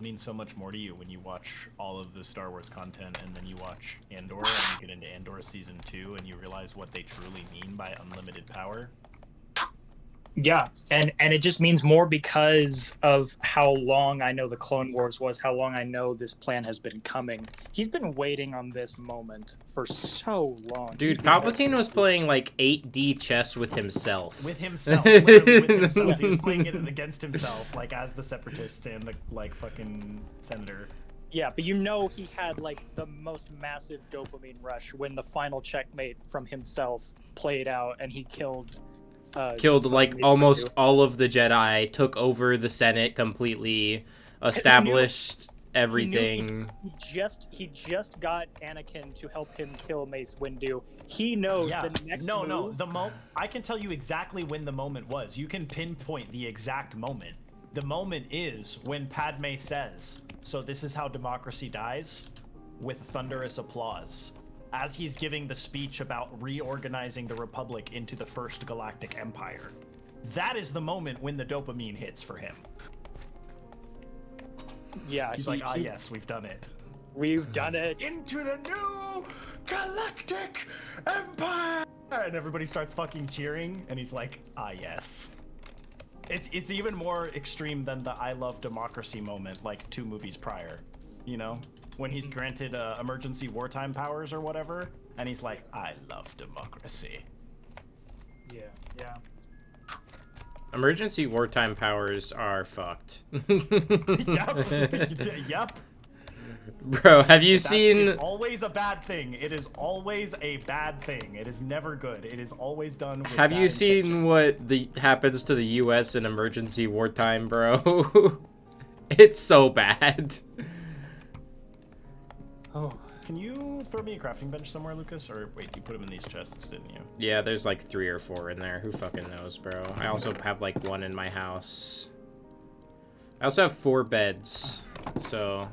will mean so much more to you when you watch all of the Star Wars content and then you watch Andor and you get into Andor Season 2 and you realize what they truly mean by unlimited power. Yeah, and it just means more because of how long I know the Clone Wars was, how long I know this plan has been coming. He's been waiting on this moment for so long. Dude, Palpatine was playing like 8D chess with himself. With himself, literally with himself. He was playing it against himself, like as the Separatists and the like fucking senator. Yeah, but you know he had like the most massive dopamine rush when the final checkmate from himself played out and he killed like almost all of the Jedi, took over the Senate completely, established everything. He just got Anakin to help him kill Mace Windu. He knows the next move. I can tell you exactly when the moment was. You can pinpoint the exact moment. The moment is when Padme says, "So this is how democracy dies," with thunderous applause, as he's giving the speech about reorganizing the Republic into the First Galactic Empire. That is the moment when the dopamine hits for him. Yeah, he's like, yes, we've done it. We've done it. Into the new Galactic Empire! And everybody starts fucking cheering, and he's like, yes. It's even more extreme than the I love democracy moment, like 2 movies prior, you know? When he's granted emergency wartime powers or whatever, and he's like, I love democracy. Yeah. Emergency wartime powers are fucked. Yep. Bro, have you seen... It's always a bad thing. It is always a bad thing. It is never good. It is always done with Have you seen intentions. what happens to the US in emergency wartime, bro? It's so bad. Oh. Can you throw me a crafting bench somewhere, Lucas? Or wait, you put them in these chests, didn't you? Yeah, there's like 3 or 4 in there. Who fucking knows, bro? I also have like 1 in my house. I also have 4 beds, so...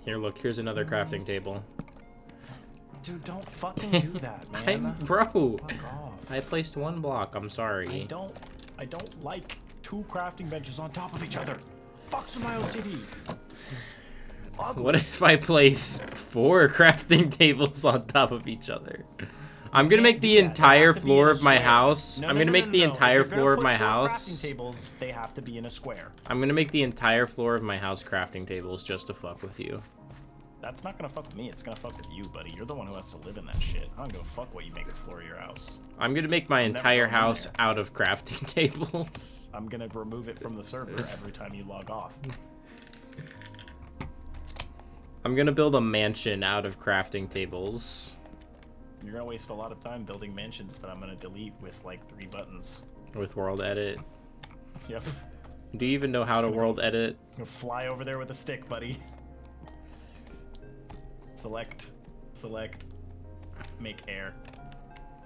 Here, look, here's another crafting table. Dude, don't fucking do that, man. Bro, Fuck off. I placed 1 block, I'm sorry. I don't like 2 crafting benches on top of each other. Fucks with my OCD. What if I place 4 crafting tables on top of each other? I'm gonna make the entire floor of my house. I'm gonna make the entire floor of my house. Crafting tables, they have to be in a square. I'm gonna make the entire floor of my house crafting tables just to fuck with you. That's not gonna fuck with me. It's gonna fuck with you, buddy. You're the one who has to live in that shit. I don't give a fuck what you make the floor of your house. I'm gonna make my entire house out of crafting tables. I'm gonna remove it from the server every time you log off. I'm gonna build a mansion out of crafting tables. You're gonna waste a lot of time building mansions that I'm gonna delete with like 3 buttons. With world edit. Yep. Do you even know how to world edit? You'll fly over there with a stick, buddy. Select, make air.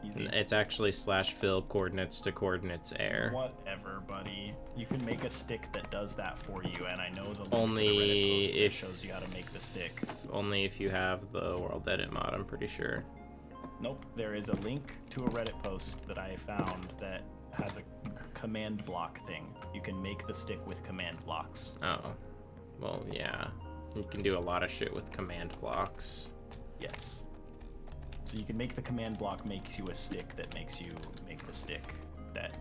Easy. It's actually /fill coordinates to coordinates air. Whatever, buddy. You can make a stick that does that for you, and I know the link only to the Reddit post if shows you how to make the stick. Only if you have the world edit mod, I'm pretty sure. Nope, there is a link to a Reddit post that I found that has a command block thing. You can make the stick with command blocks. Oh, well, yeah. You can do a lot of shit with command blocks. Yes. So you can make the command block makes you a stick that makes you make the stick that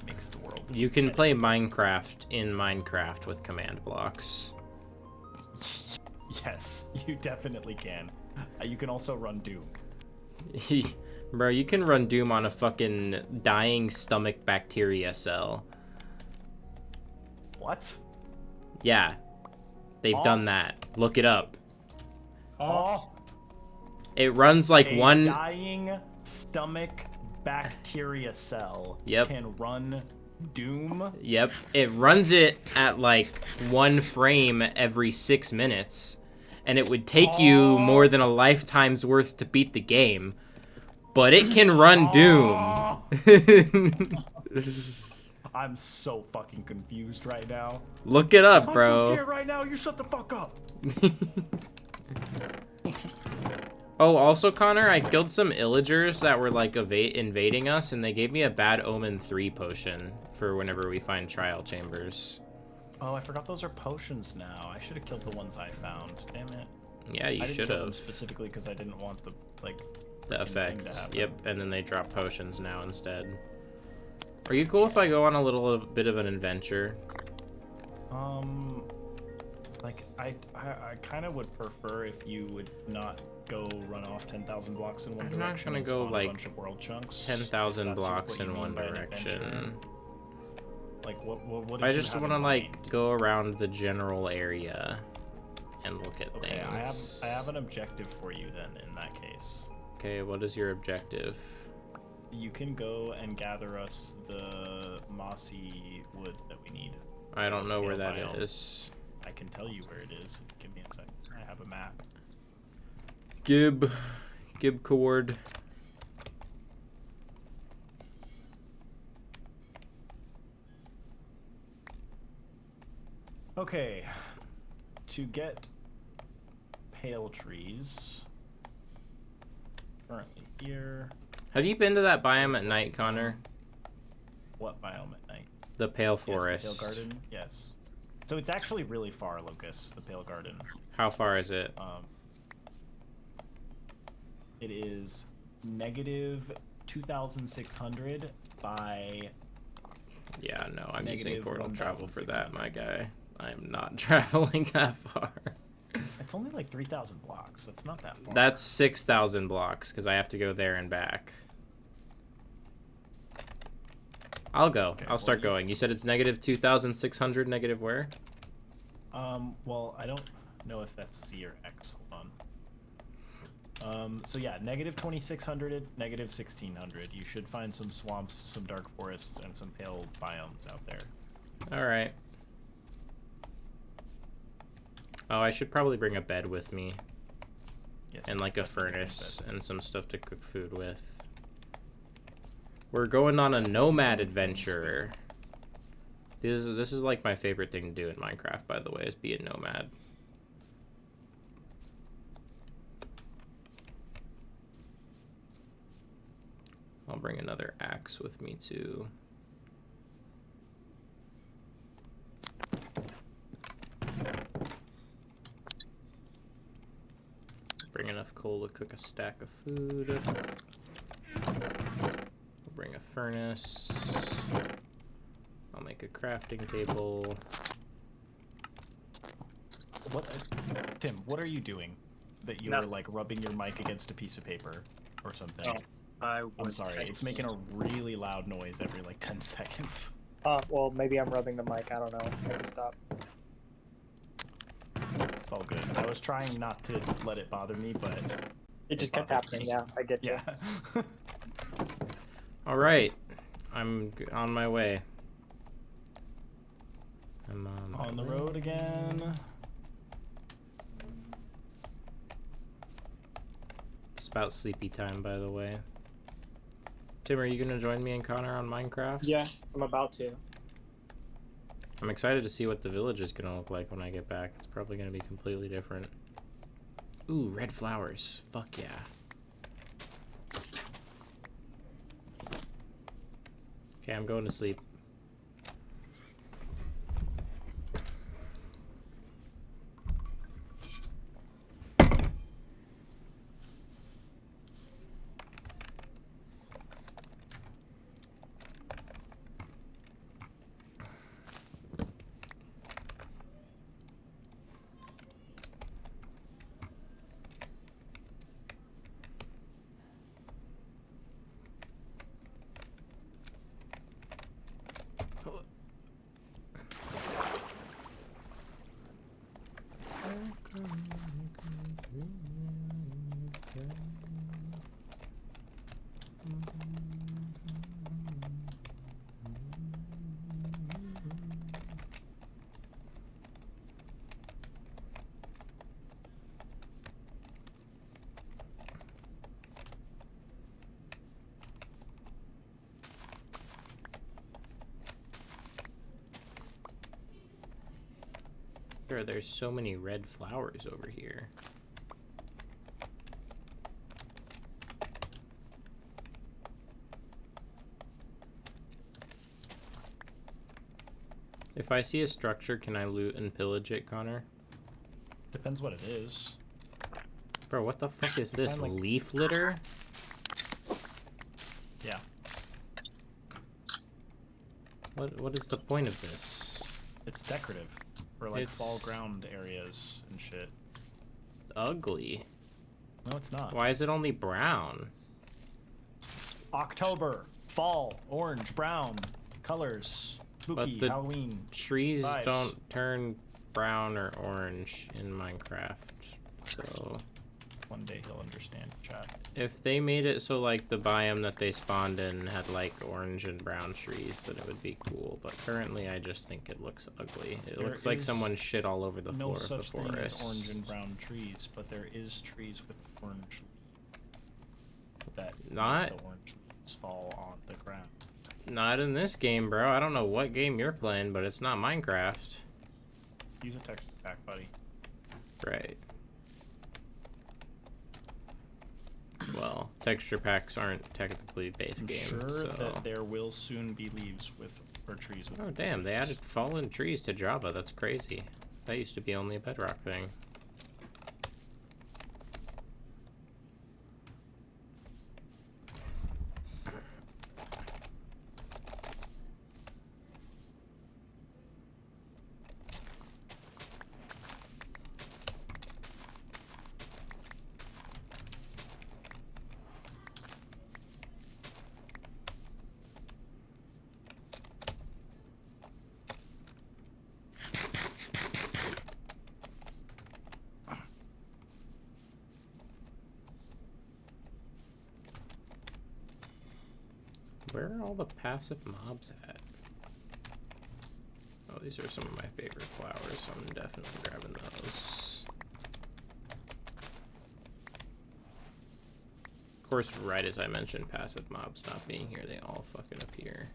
makes the world. You can play Minecraft in Minecraft with command blocks. Yes, you definitely can. You can also run Doom. Bro, you can run Doom on a fucking dying stomach bacteria cell. What? Yeah. They've done that. Look it up. Oh. It runs like a dying stomach bacteria cell can run Doom. Yep. It runs it at like 1 frame every 6 minutes. And it would take you more than a lifetime's worth to beat the game. But it can run Doom. I'm so fucking confused right now. Look it up, bro. I'm so scared right now. You shut the fuck up. Oh, also, Connor, I killed some illagers that were, like, invading us, and they gave me a Bad Omen 3 potion for whenever we find trial chambers. Oh, I forgot those are potions now. I should have killed the ones I found. Damn it. Yeah, you I didn't should kill them have. specifically because I didn't want the The freaking thing to effect. happen. Yep, and then they drop potions now instead. Are you cool if I go on a little bit of an adventure? Like I kind of would prefer if you would not go run off 10,000 blocks in one I'm not direction. gonna and go, spawn like, a bunch of world chunks. 10,000 If that's blocks what you in mean one by an adventure. direction. Like what did I you just have want to in like mind? go around the general area and look at Okay, things. I have an objective for you then in that case. Okay, what is your objective? You can go and gather us the mossy wood that we need. I don't know where Pale that biome. is. I can tell you where it is. Give me a second. I have a map. Gib cord. Okay, to get pale trees, currently here. Have you been to that biome at night, Connor? What biome at night? The Pale Yes, Forest. the Pale Garden. Yes. So it's actually really far, Lucas. The Pale Garden. How far is it? It is negative 2,600 by. Yeah, no, I'm using Negative portal travel for that, 1,600. my guy. I'm not traveling that far. It's only like 3,000 blocks. That's not that far. That's 6,000 blocks, because I have to go there and back. I'll go. Okay, I'll start well, going. You said it's negative 2,600, negative where? Well, I don't know if that's Z or X. Hold on. So yeah, negative 2,600, negative 1,600. You should find some swamps, some dark forests, and some pale biomes out there. Alright. Oh, I should probably bring a bed with me. Yes. And like a definitely bring furnace bed. and some stuff to cook food with. We're going on a nomad adventure. This is like my favorite thing to do in Minecraft, by the way, is be a nomad. I'll bring another axe with me too. Bring enough coal to cook a stack of food. I'll bring a furnace. I'll make a crafting table. What, Tim? What are you doing? That you No. were like rubbing your mic against a piece of paper or something? Oh, I'm sorry. It's making a really loud noise every like 10 seconds. Well, maybe I'm rubbing the mic. I don't know. I can stop. It's all good. I was trying not to let it bother me, but It just kept bothered happening. me. Yeah, I get you. Yeah. All right, I'm on my way. I'm On the road again. It's about sleepy time, by the way. Tim, are you gonna join me and Connor on Minecraft? Yeah, I'm about to. I'm excited to see what the village is gonna look like when I get back. It's probably gonna be completely different. Ooh, red flowers. Fuck yeah. Okay, I'm going to sleep. There's so many red flowers over here. If I see a structure, can I loot and pillage it, Connor? Depends what it is. Bro, what the fuck is this? Find, like- Leaf litter? Yeah. What is the point of this? It's decorative. For like It's- fall ground areas and shit. Ugly. No, it's not. Why is it only brown? October, fall, orange, brown, colors, spooky, the- Halloween. Trees Vibes. don't turn brown or orange in Minecraft. So One day he'll understand, chat. if they made it so like the biome that they spawned in had like orange and brown trees, then it would be cool. But currently I just think it looks ugly. It There looks like is someone shit all over the No floor of such the thing as forest. orange and brown trees, but there is trees with orange that make Not- the orange leaves fall on the ground. Not in this game, bro. I don't know what game you're playing, but it's not Minecraft. Use a texture pack, buddy. Right. Well, texture packs aren't technically base I'm game, sure so... that there will soon be leaves with or trees with. Oh damn, they added fallen trees to Java. That's crazy. That used to be only a Bedrock thing. Where are all the passive mobs at? Oh, these are some of my favorite flowers, so I'm definitely grabbing those. Of course, right as I mentioned passive mobs not being here, they all fucking appear.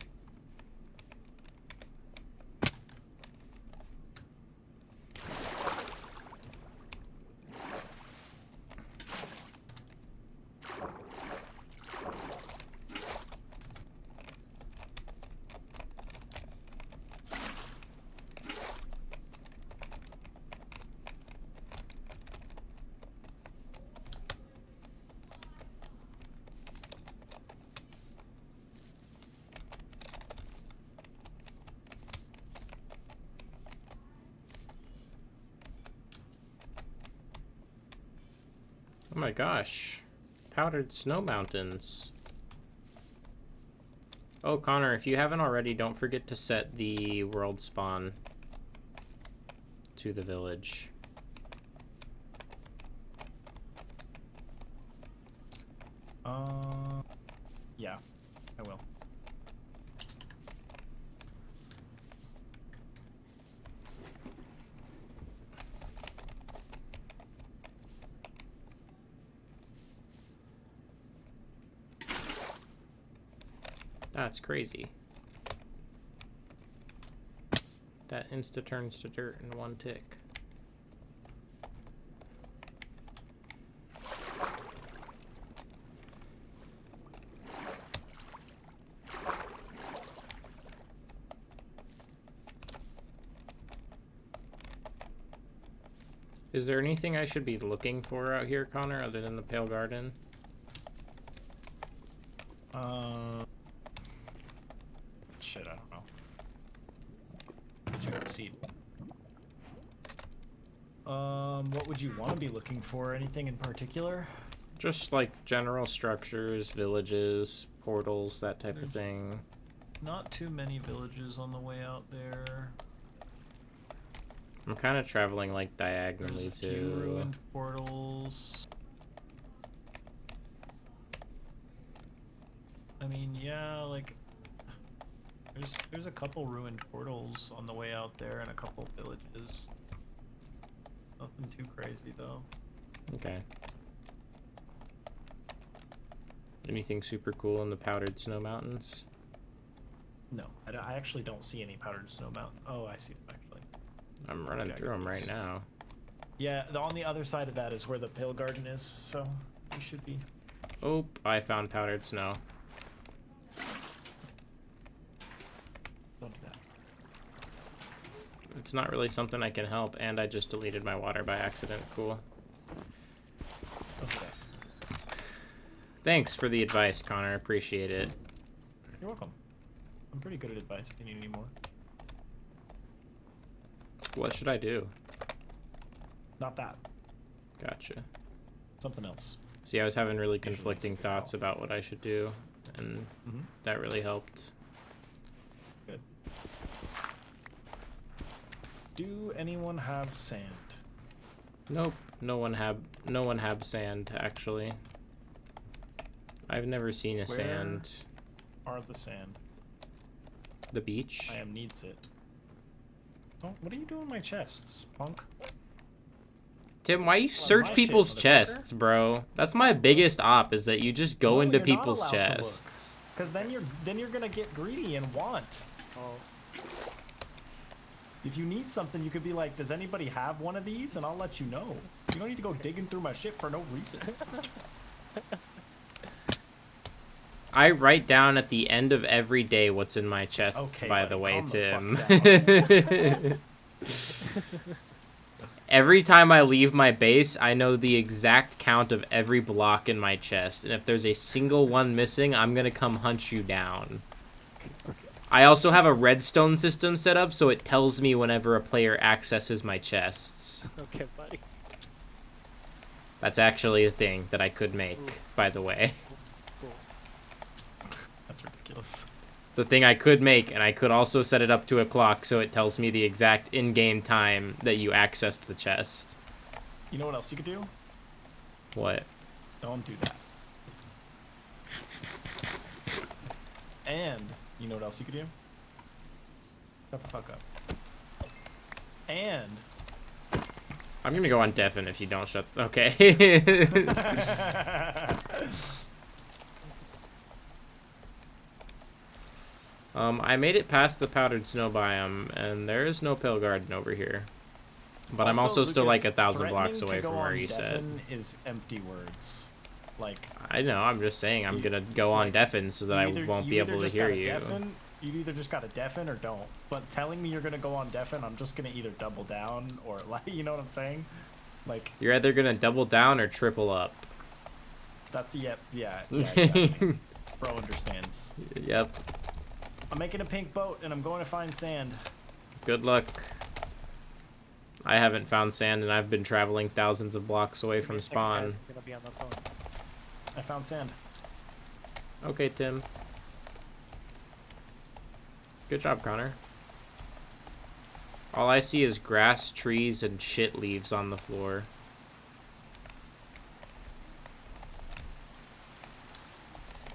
Oh my gosh. Powdered snow mountains. Oh, Connor, if you haven't already, don't forget to set the world spawn to the village. Yeah, I will. That's crazy. That insta turns to dirt in one tick. Is there anything I should be looking for out here, Connor, other than the Pale Garden? Shit, I don't know. But you got a seat. What would you want to be looking for? Anything in particular? Just like general structures, villages, portals, that type of thing. Not too many villages on the way out there. I'm kind of traveling like There's diagonally a few too. ruined portals. I mean, yeah, like there's a couple ruined portals on the way out there and a couple villages. Nothing too crazy though. Okay. Anything super cool in the powdered snow mountains? No, I actually don't see any powdered snow mountain. Oh, I see them actually. I'm running Yeah, through them right it's- now. Yeah, on the other side of that is where the Pale Garden is, so you should be. Oh, I found powdered snow. Don't do that. it's not really something I can help, and I just deleted my water by accident. Cool. Okay. Thanks for the advice, Connor. Appreciate it. You're welcome. I'm pretty good at advice if you need any more. What should I do? Not that. Gotcha. Something else. See, I was having really conflicting thoughts about what I should do, and that really helped. Good. Do anyone have sand? Nope. No one have sand, actually. I've never seen a sand. Are the sand? The beach? I am needs it. Oh, what are you doing in my chests, punk? Tim, why you search people's chests, bro? That's my biggest op, is that you just go into people's chests. Because then you're gonna get greedy and want. Oh. If you need something, you could be like, does anybody have one of these? And I'll let you know. You don't need to go digging through my shit for no reason. I write down at the end of every day what's in my chest, Okay, by buddy, the way, calm Tim. the Every time I leave my base, I know the exact count of every block in my chest. And if there's a single one missing, I'm going to come hunt you down. I also have a redstone system set up, so it tells me whenever a player accesses my chests. Okay, buddy. That's actually a thing that I could make, by the way. That's ridiculous. It's a thing I could make, and I could also set it up to a clock so it tells me the exact in-game time that you accessed the chest. You know what else you could do? What? Don't do that. And you know what else you could do? Shut the fuck up. And I'm gonna go on deafen if you don't shut... Okay. I made it past the powdered snow biome, and there is no pale garden over here. But I'm also still like 1,000 blocks away from where you said. Is empty words. Like, I know, I'm just saying I'm gonna go on deafen so that I won't be able to hear you. You either just gotta deafen or don't. But telling me you're gonna go on deafen, I'm just gonna either double down or, like, you know what I'm saying? Like, you're either gonna double down or triple up. That's, yeah, exactly. Bro understands. Yep. I'm making a pink boat and I'm going to find sand. Good luck. I haven't found sand and I've been traveling thousands of blocks away from spawn. Gonna be on the phone. I found sand. Okay, Tim. Good job, Connor. All I see is grass, trees, and shit leaves on the floor.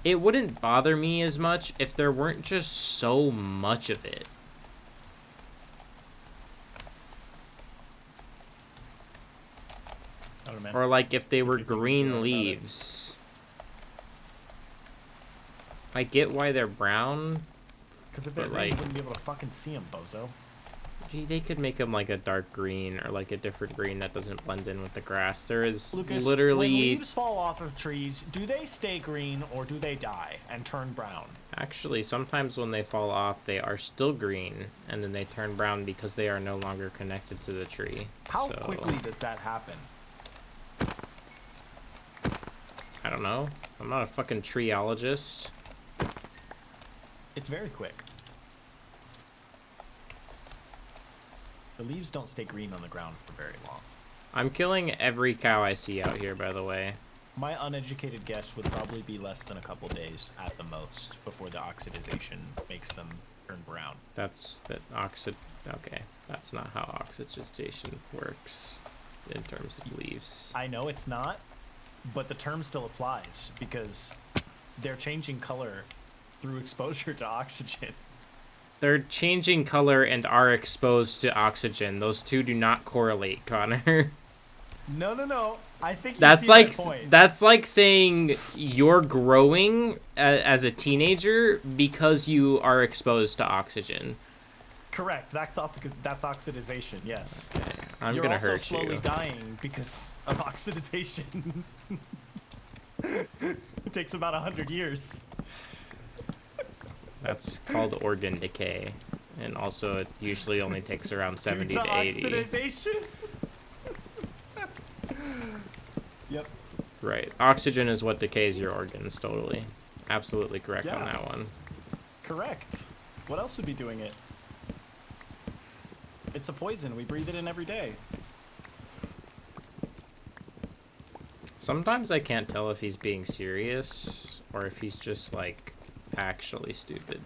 It wouldn't bother me as much if there weren't just so much of it. I don't know, man. Or like if they were green leaves. I get why they're brown. Because if they're green, you wouldn't be able to fucking see them, bozo. Gee, they could make them like a dark green or like a different green that doesn't blend in with the grass. There is Lucas, literally... when leaves fall off of trees, do they stay green or do they die and turn brown? Actually, sometimes when they fall off, they are still green, and then they turn brown because they are no longer connected to the tree. How quickly does that happen? I don't know. I'm not a fucking treeologist. It's very quick. The leaves don't stay green on the ground for very long. I'm killing every cow I see out here, by the way. My uneducated guess would probably be less than a couple days at the most before the oxidization makes them turn brown. Okay, that's not how oxidization works in terms of leaves. I know it's not, but the term still applies because they're changing color through exposure to oxygen. They're changing color and are exposed to oxygen. Those two do not correlate, Connor. No. I think that's see like my point. That's like saying you're growing as a teenager because you are exposed to oxygen. Correct. That's oxidization. Yes. Okay. I'm You're gonna also hurt slowly you. dying because of oxidization. It takes about 100 years. That's called organ decay. And also, it usually only takes around 70 Due to 80. oxidization. Yep. Right. Oxygen is what decays your organs, totally. Absolutely correct on Yeah. that one. Correct. What else would be doing it? It's a poison. We breathe it in every day. Sometimes I can't tell if he's being serious or if he's just, like, actually stupid.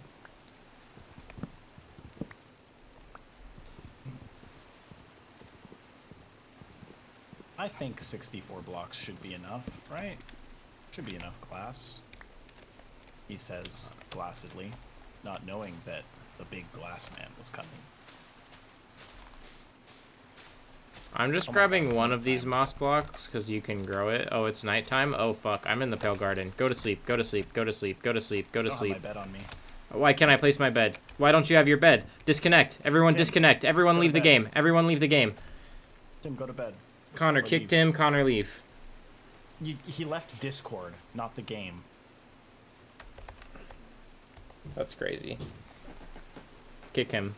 I think 64 blocks should be enough, right? Should be enough glass. He says placidly, not knowing that the big glass man was coming. I'm just Oh my grabbing God, one it's of these nighttime. moss blocks because you can grow it. Oh, it's nighttime? Oh, fuck. I'm in the Pale Garden. Go to sleep. Go to sleep. Go to sleep. Go to sleep. Go I to don't sleep. have my bed on me. Why can't I place my bed? Why don't you have your bed? Disconnect. Everyone Tim, disconnect. Everyone go to leave the bed. game. Everyone leave the game. Tim, go to bed. Connor, Or kick leave. Tim. Connor, leave. He left Discord, not the game. That's crazy. Kick him.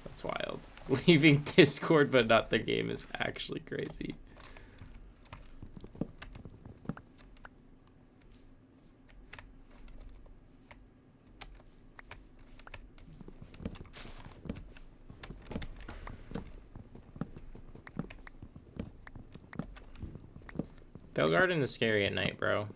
That's wild. Leaving Discord but not the game is actually crazy. Bell Garden is scary at night, bro.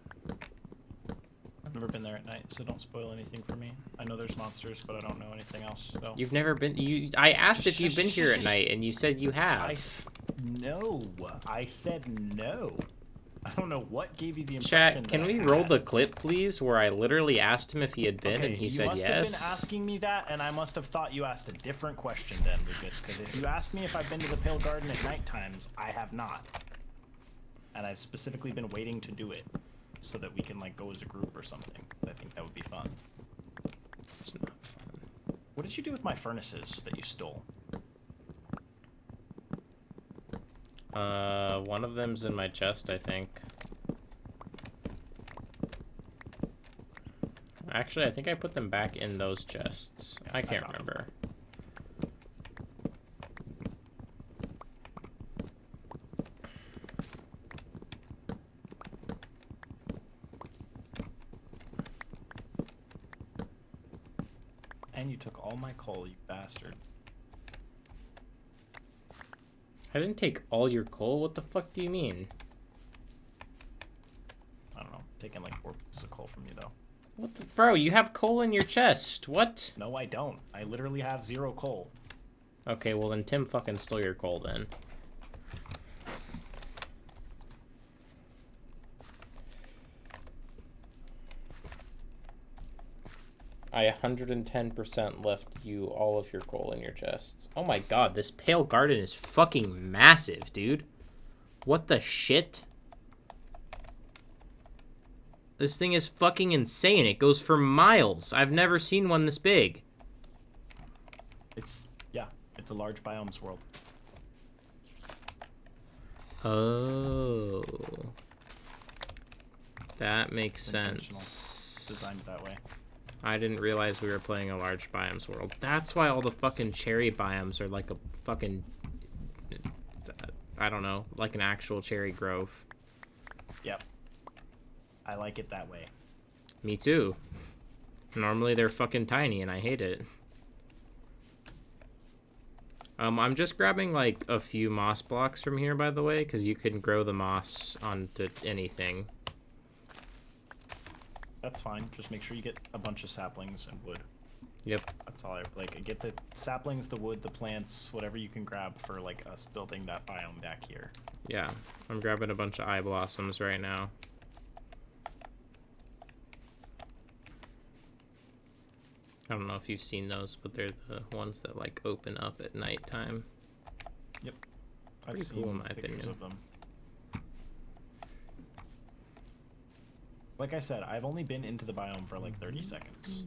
I've never been there at night, so don't spoil anything for me. I know there's monsters, but I don't know anything else. So. You've never been. I asked if you've been here at night, and you said you have. No. I said no. I don't know what gave you the Chat, impression. can that we I roll had. the clip, please, where I literally asked him if he had been, Okay, and he you said must yes? have been asking me that, and I must have thought you asked a different question then, Lucas. Because if you asked me if I've been to the Pale Garden at night times, I have not. And I've specifically been waiting to do it, so that we can like go as a group or something. I think that would be fun. It's not fun. What did you do with my furnaces that you stole? One of them's in my chest, I think. Actually, I think I put them back in those chests. Yeah, I can't found them. remember. And you took all my coal, you bastard. I didn't take all your coal. What the fuck do you mean? I don't know. Taking like 4 pieces of coal from you though. What the, bro, you have coal in your chest. What? No, I don't. I literally have 0 coal. Okay, well then Tim fucking stole your coal then. I 110% left you all of your coal in your chests. Oh my god, this Pale Garden is fucking massive, dude. What the shit? This thing is fucking insane. It goes for miles. I've never seen one this big. It's a large biomes world. Oh. That makes It's intentional. sense. Designed that way. I didn't realize we were playing a large biomes world. That's why all the fucking cherry biomes are like a fucking... I don't know, like an actual cherry grove. Yep. I like it that way. Me too. Normally they're fucking tiny and I hate it. I'm just grabbing like a few moss blocks from here, by the way, because you can grow the moss onto anything. That's fine. Just make sure you get a bunch of saplings and wood. Yep. That's all I like. Get the saplings, the wood, the plants, whatever you can grab for like us building that biome back here. Yeah. I'm grabbing a bunch of eye blossoms right now. I don't know if you've seen those, but they're the ones that like open up at nighttime. Yep. Pretty I've cool seen in my pictures opinion. of them. Like I said, I've only been into the biome for like 30 seconds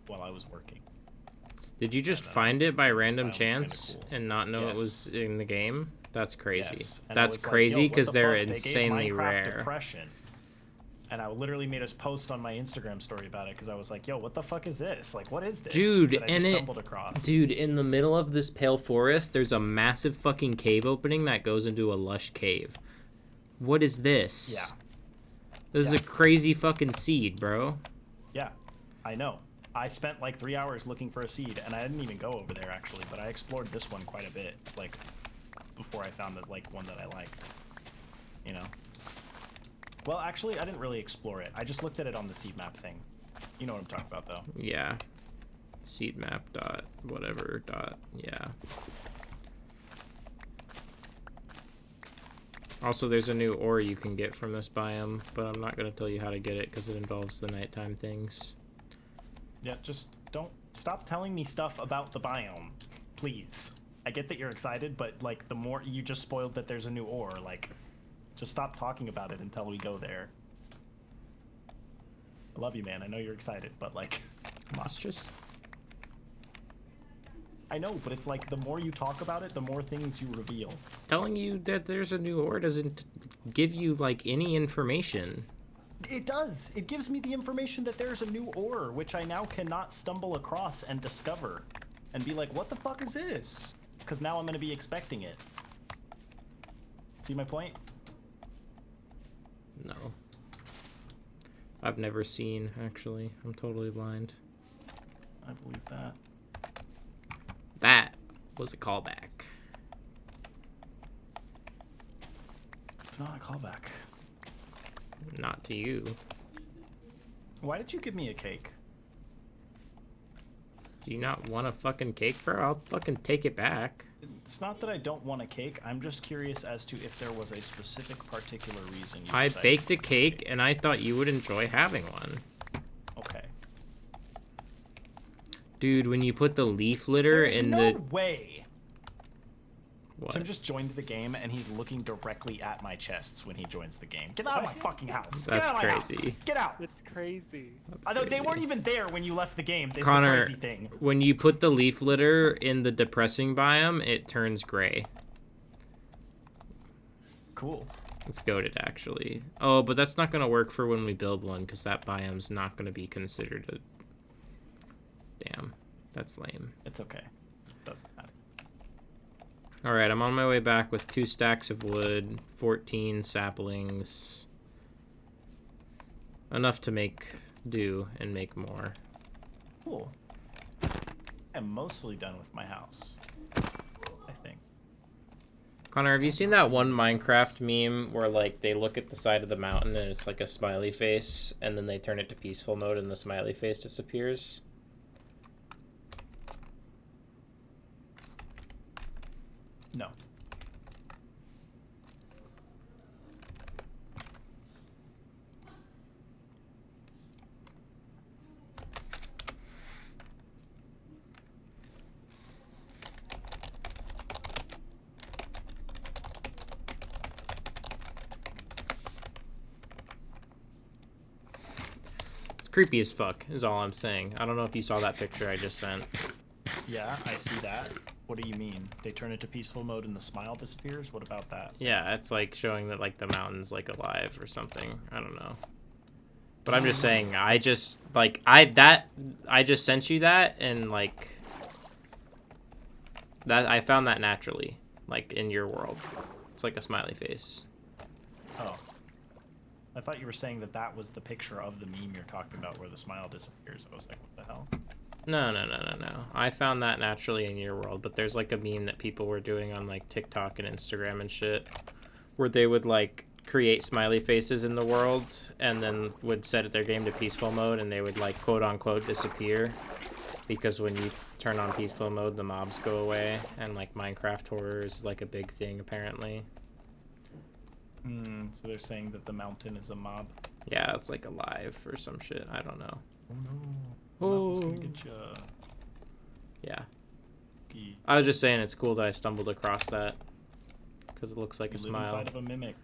while I was working. Did you just And, find it by this random biome's kinda chance cool. and not know it was in the game? That's crazy. Yes. And I That's was like, crazy "Yo, what because the they're fuck? They gave insanely Minecraft rare. Depression. And I literally made a post on my Instagram story about it because I was like, "Yo, what the fuck is this? Like, what is this?" Dude, that I and just stumbled across. dude, in the middle of this pale forest, there's a massive fucking cave opening that goes into a lush cave. What is this? Yeah. This is a crazy fucking seed, bro. Yeah, I know. I spent like 3 hours looking for a seed, and I didn't even go over there actually, but I explored this one quite a bit, like before I found the like one that I liked. You know. Well, actually, I didn't really explore it. I just looked at it on the seed map thing. You know what I'm talking about, though. Yeah. Seed map dot whatever dot yeah. Also, there's a new ore you can get from this biome, but I'm not gonna tell you how to get it because it involves the nighttime things. Yeah, just don't stop telling me stuff about the biome, please. I get that you're excited, but like the more you just spoiled that there's a new ore, like. Just stop talking about it until we go there. I love you, man. I know you're excited, but like... Monstrous. I know, but it's like the more you talk about it, the more things you reveal. Telling you that there's a new ore doesn't give you, like, any information. It does. It gives me the information that there's a new ore, which I now cannot stumble across and discover. And be like, what the fuck is this? Because now I'm going to be expecting it. See my point? No. I've never seen, actually. I'm totally blind. I believe that. That was a callback. It's not a callback. Not to you. Why did you give me a cake? Do you not want a fucking cake, bro? I'll fucking take it back. It's not that I don't want a cake. I'm just curious as to if there was a specific particular reason you I decided baked to a cake, and I thought you would enjoy having one. Okay. Dude, when you put the leaf litter There's in no the... way. What? Tim just joined the game, and he's looking directly at my chests when he joins the game. Get out of my fucking house. Get That's out of my crazy. house. Get out. It's crazy. I know they crazy. weren't even there when you left the game. This Connor, is the crazy thing. when you put the leaf litter in the depressing biome, it turns gray. Cool. It's goated, actually. Oh, but that's not going to work for when we build one, because that biome's not going to be considered a... Damn. That's lame. It's okay. Doesn't matter. Alright, I'm on my way back with 2 stacks of wood, 14 saplings. Enough to make do and make more. Cool. I'm mostly done with my house. I think. Connor, have you seen that one Minecraft meme where, like, they look at the side of the mountain and it's like a smiley face, and then they turn it to peaceful mode and the smiley face disappears? No. It's creepy as fuck, is all I'm saying. I don't know if you saw that picture I just sent. Yeah, I see that. What do you mean? They turn it to peaceful mode and the smile disappears? What about that? Yeah, it's like showing that, like, the mountain's, like, alive or something. I don't know. But I'm just saying, I just, like, I just sent you that, and, like, that, I found that naturally, like, in your world. It's like a smiley face. Oh. I thought you were saying that that was the picture of the meme you're talking about where the smile disappears. I was like, what the hell? No. I found that naturally in your world, but there's, like, a meme that people were doing on, like, TikTok and Instagram and shit, where they would, like, create smiley faces in the world, and then would set their game to peaceful mode, and they would, like, quote-unquote disappear, because when you turn on peaceful mode, the mobs go away, and, like, Minecraft horror is, like, a big thing, apparently. So they're saying that the mountain is a mob? Yeah, it's, like, alive or some shit. I don't know. Oh no. The mountain's gonna get ya. Yeah. Okay. I was just saying it's cool that I stumbled across that, because it looks like You a live smile. inside of a mimic.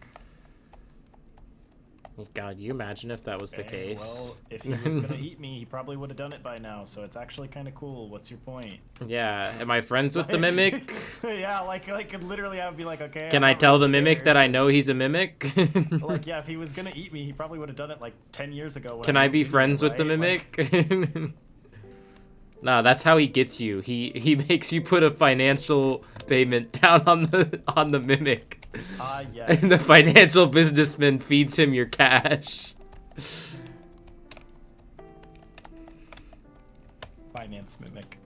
God, you imagine if that was the Okay, case. well, if he was gonna eat me, he probably would have done it by now. So it's actually kind of cool. What's your point? Yeah, am I friends with the mimic? Yeah, like literally, I would be like, okay. Can I'm I not tell really the mimic scared, that I know 'cause, he's a mimic? like, yeah, if he was gonna eat me, he probably would have done it like 10 years ago. When Can I be moved in friends here, with the right? mimic? Nah, that's how he gets you. He makes you put a financial payment down on the mimic. Yes. And the financial businessman feeds him your cash. Finance mimic.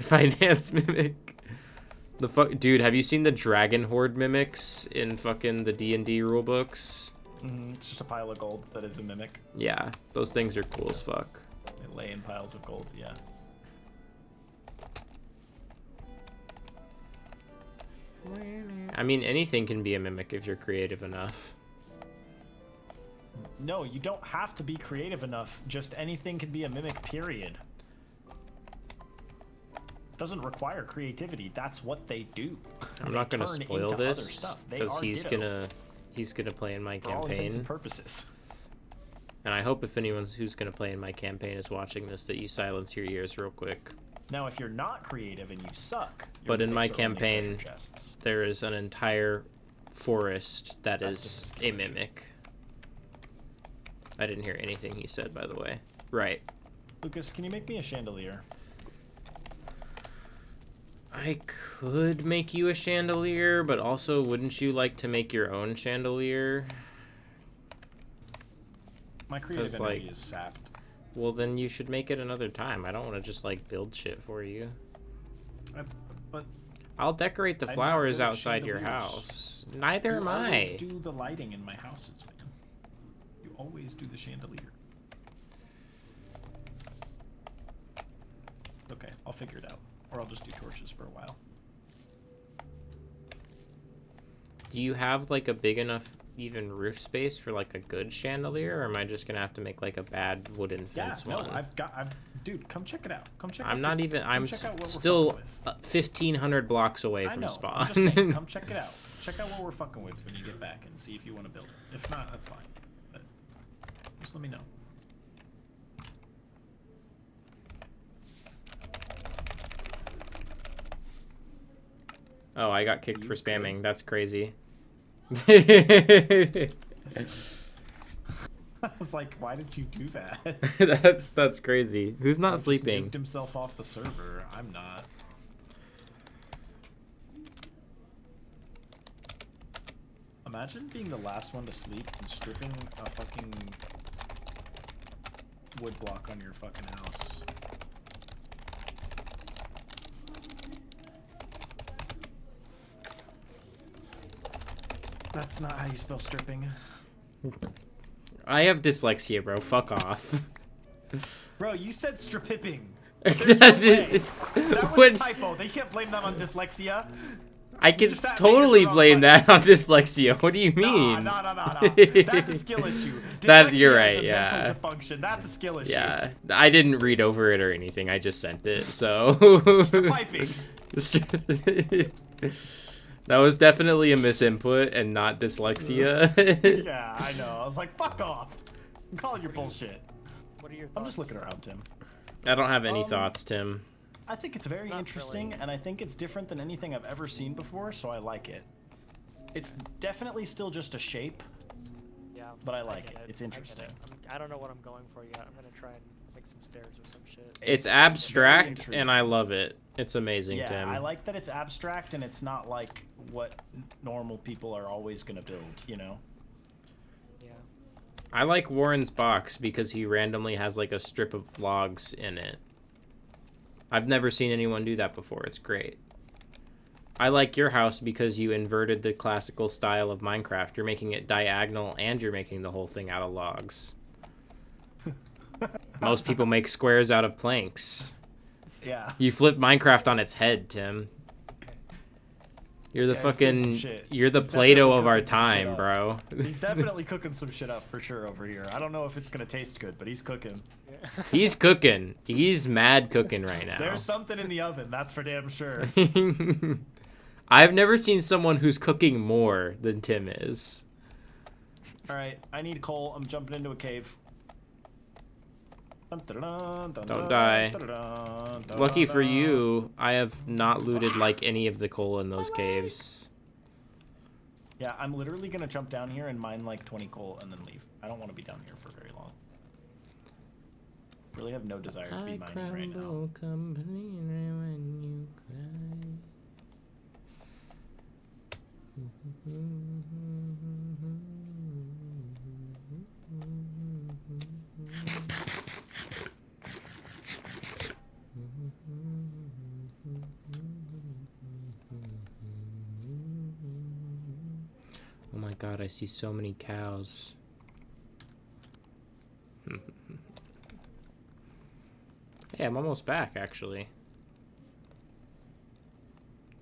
Finance mimic. The fuck, dude, have you seen the dragon horde mimics in fucking the D&D rulebooks? It's just a pile of gold that is a mimic. Yeah, those things are cool as fuck. They lay in piles of gold. Yeah. I mean, anything can be a mimic if you're creative enough. No, you don't have to be creative enough. Just anything can be a mimic, period. Doesn't require creativity. That's what they do. I'm not gonna turn spoil into other this stuff. They because are he's gonna play in my for all intents and campaign. purposes. And I hope if anyone who's gonna play in my campaign is watching this, that you silence your ears real quick. Now, if you're not creative and you suck, your But in my mimics are only treasure campaign, chests. there is an entire forest that That's is just a a skill issue. mimic. I didn't hear anything he said, by the way. Right. Lucas, can you make me a chandelier? I could make you a chandelier, but also wouldn't you like to make your own chandelier? My creative 'Cause, energy like, is sapped. Well, then you should make it another time. I don't want to just, like, build shit for you. But I'll decorate the I'm not flowers good at outside your chandeliers. house. Neither you am always I. do the lighting in my houses, man. You always do the chandelier. Okay, I'll figure it out. Or I'll just do torches for a while. Do you have, like, a big enough even roof space for, like, a good chandelier? Or am I just gonna have to make, like, a bad wooden fence No, one? dude, come check it out. Come check. I'm out not the- even. come I'm check out what we're still fucking with. 1,500 blocks away I from know. spawn. I'm just saying, come check it out. Check out what we're fucking with when you get back and see if you want to build it. If not, that's fine. But just let me know. Oh, I got kicked You for good? spamming. That's crazy. I was like, why did you do that? that's crazy. Who's not Just sleeping? nuked himself off the server. I'm not. Imagine being the last one to sleep and stripping a fucking wood block on your fucking house. That's not how you spell stripping. I have dyslexia, bro. Fuck off. Bro, you said stripipping. That That was What- a typo. They can't blame that on dyslexia. I can just fat totally fingered the wrong blame button. that on dyslexia. What do you mean? No. That's a skill issue. That- you're Dyslexia right, is a yeah. mental dysfunction. That's a skill issue. Yeah, I didn't read over it or anything. I just sent it, so. Piping. That was definitely a misinput and not dyslexia. Yeah, I know. I was like, fuck off. I'm calling your bullshit. What are your thoughts? I'm just looking around, Tim. I don't have any Um, thoughts, Tim. I think it's very Not interesting, really. and I think it's different than anything I've ever seen before, so I like it. It's definitely still just a shape. Yeah, but I like get it. It's I get interesting. it. I don't know what I'm going for yet. I'm gonna try and make some stairs or some shit. It's very abstract, intriguing. and I love it. It's amazing, Yeah, Tim. I like that it's abstract and it's not like what normal people are always gonna build, you know? Yeah. I like Warren's box because he randomly has like a strip of logs in it. I've never seen anyone do that before. It's great. I like your house because you inverted the classical style of Minecraft. You're making it diagonal and you're making the whole thing out of logs. Most people make squares out of planks. Yeah. You flip Minecraft on its head, Tim. You're the Yeah, he's doing some fucking... shit. You're the He's Play-Doh definitely of our cooking some shit time, up. bro. He's definitely cooking some shit up for sure over here. I don't know if it's gonna taste good, but he's cooking. He's cooking. He's mad cooking right now. There's something in the oven, that's for damn sure. I've never seen someone who's cooking more than Tim is. All right, I need coal. I'm jumping into a cave. Don't die. Lucky for you, I have not looted like any of the coal in those caves. Yeah, I'm literally gonna jump down here and mine like 20 coal and then leave. I don't want to be down here for very long. Really have no desire to be mining right now. Oh my god, I see so many cows. Hey, I'm almost back, actually.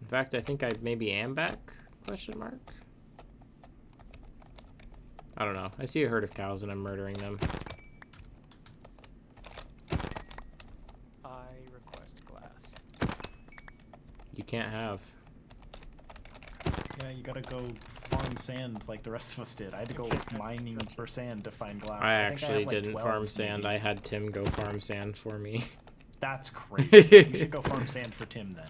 In fact, I think I maybe am back? Question mark? I don't know. I see a herd of cows and I'm murdering them. I request glass. You can't have. Yeah, you gotta go farm sand like the rest of us did. I had to go mining for sand to find glass. I think actually have, like, didn't 12 farm sand. maybe. I had Tim go farm sand for me. That's crazy. You should go farm sand for Tim then.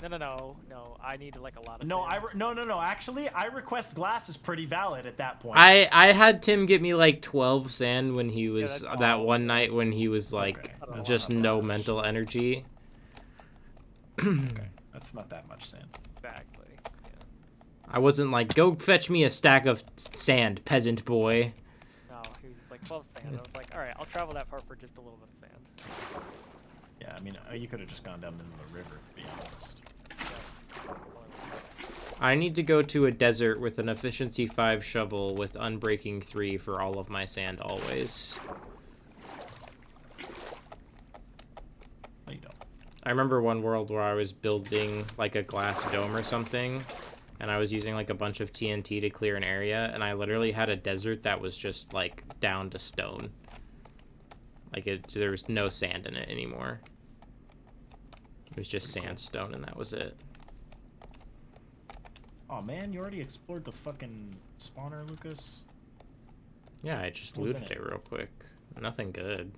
No. I need like a lot of. No, sand. no. Actually, I request glass is pretty valid at that point. I had Tim get me like 12 sand when he was that's that all. one night when he was like Okay. just no mental energy. Okay, that's not that much sand. Exactly. Yeah. I wasn't like, go fetch me a stack of sand, peasant boy. No, he was just like 12 sand. I was like, all right, I'll travel that far for just a little bit of sand. Yeah, I mean, you could have just gone down into the river, to be honest. I need to go to a desert with an efficiency 5 shovel with unbreaking 3 for all of my sand always. No, you don't. I remember one world where I was building like a glass dome or something, and I was using like a bunch of TNT to clear an area, and I literally had a desert that was just like down to stone. Like there was no sand in it anymore. It was just sandstone, and that was it. Oh man, you already explored the fucking spawner, Lucas? Yeah, I just What was in looted it? it real quick. Nothing good.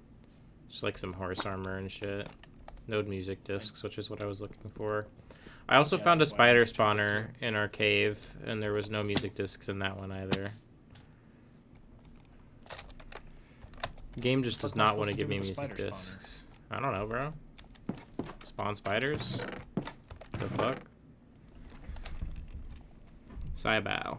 Just like some horse armor and shit. Node music discs, which is what I was looking for. I also Yeah, found a that's why I spider wanted to check it spawner in our cave, and there was no music discs in that one either. The game just does What am I not want to supposed to give do me with the music spider discs. I don't know, bro. Spawn spiders? The fuck? Saibao.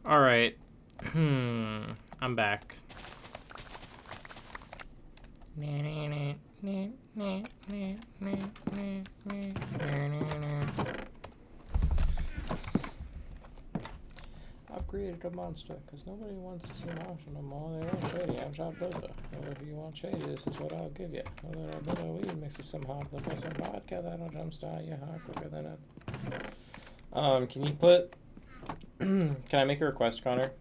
Alright. I'm back. I've created a wants to, because nobody wants to see Marshall no more. They want Shady. I'm Shot Blizzard. Well, if you want Shady, this is what I'll give you. A little bit of weed mixed with some hot liquor, some vodka that'll jumpstart your heart quicker than a... Can you put... Can I make a request, Connor?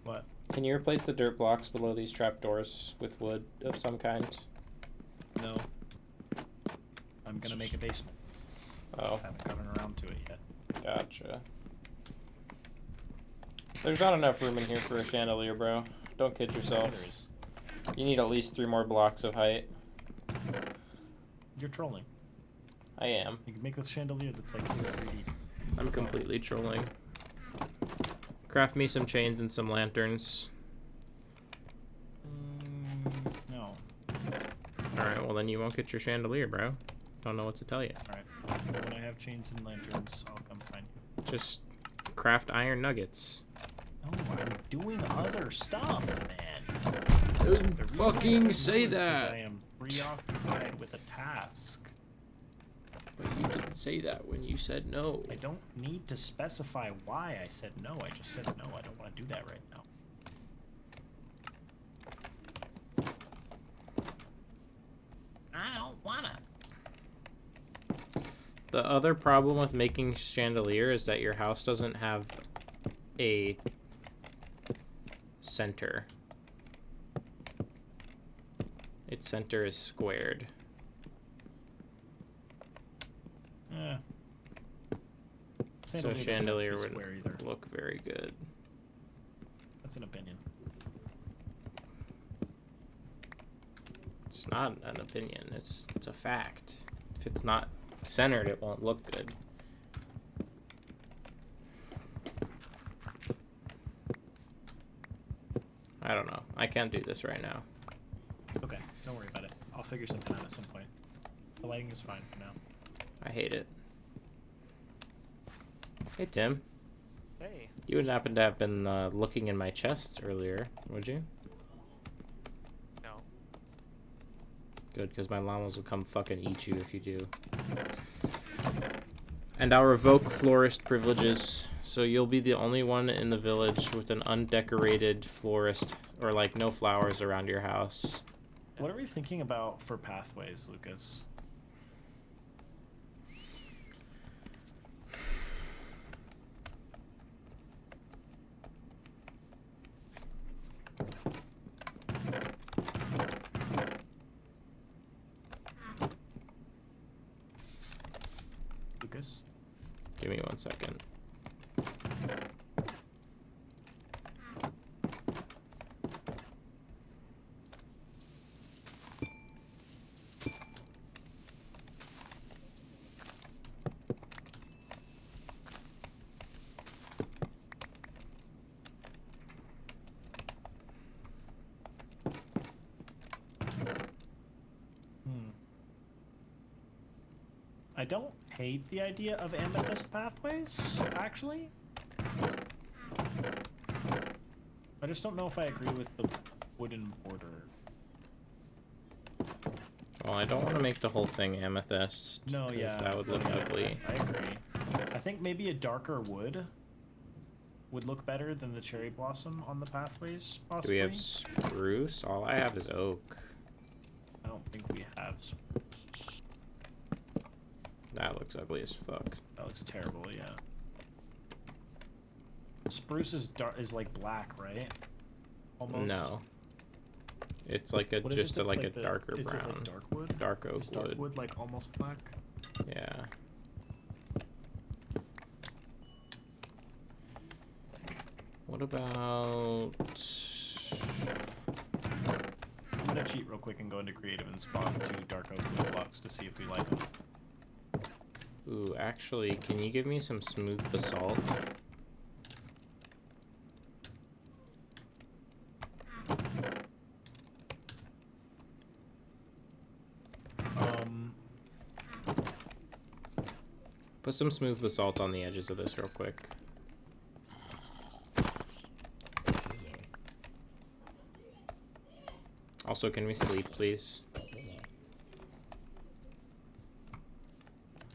What? Can you replace the dirt blocks below these trapdoors with wood of some kind? No. I'm gonna make a basement. Oh, Haven't gotten around to it yet. gotcha. There's not enough room in here for a chandelier, bro. Don't kid yourself. There is. You need at least 3 more blocks of height. You're trolling. I am. You can make a chandelier that's like 2 or 3 deep. I'm completely trolling. Craft me some chains and some lanterns. No. Alright, well then you won't get your chandelier, bro. Don't know what to tell you. Alright. When I have chains and lanterns, I'll come find you. Just craft iron nuggets. No, I'm doing other stuff, man. Don't The reason fucking I said say no is 'cause that. I am preoccupied with a task. But you didn't say that when you said no. I don't need to specify why I said no. I just said no. I don't want to do that right now. I don't wanna. The other problem with making chandelier is that your house doesn't have a center. Its center is squared. Eh. So doesn't chandelier have to be would square either. look very good. That's an opinion. It's not an opinion, it's a fact. If it's not centered, it won't look good. I don't know. I can't do this right now. It's okay. Don't worry about it. I'll figure something out at some point. The lighting is fine for now. I hate it. Hey, Tim. Hey. You wouldn't happen to have been looking in my chest earlier, would you? No. Good, because my llamas will come fucking eat you if you do. And I'll revoke florist privileges, so you'll be the only one in the village with an undecorated florist, or like no flowers around your house. What are we thinking about for pathways, Lucas? Lucas? Give me 1 second. I don't hate the idea of amethyst pathways, actually. I just don't know if I agree with the wooden border. Well, I don't want to make the whole thing amethyst. No, 'cause yeah. that would look ugly. I agree. I think maybe a darker wood would look better than the cherry blossom on the pathways, Do possibly. we have spruce? All I have is oak. I don't think we have spruce. That looks ugly as fuck. That looks terrible, yeah. Spruce is like black, right? Almost. No. It's like a What is it just a, that's like a the- darker is brown. it like dark wood? Dark oak Is dark wood. wood like almost black? Yeah. What about... I'm gonna cheat real quick and go into creative and spawn 2 dark oak wood blocks to see if we like them. Ooh, actually, can you give me some smooth basalt? Put some smooth basalt on the edges of this real quick. Also, can we sleep, please?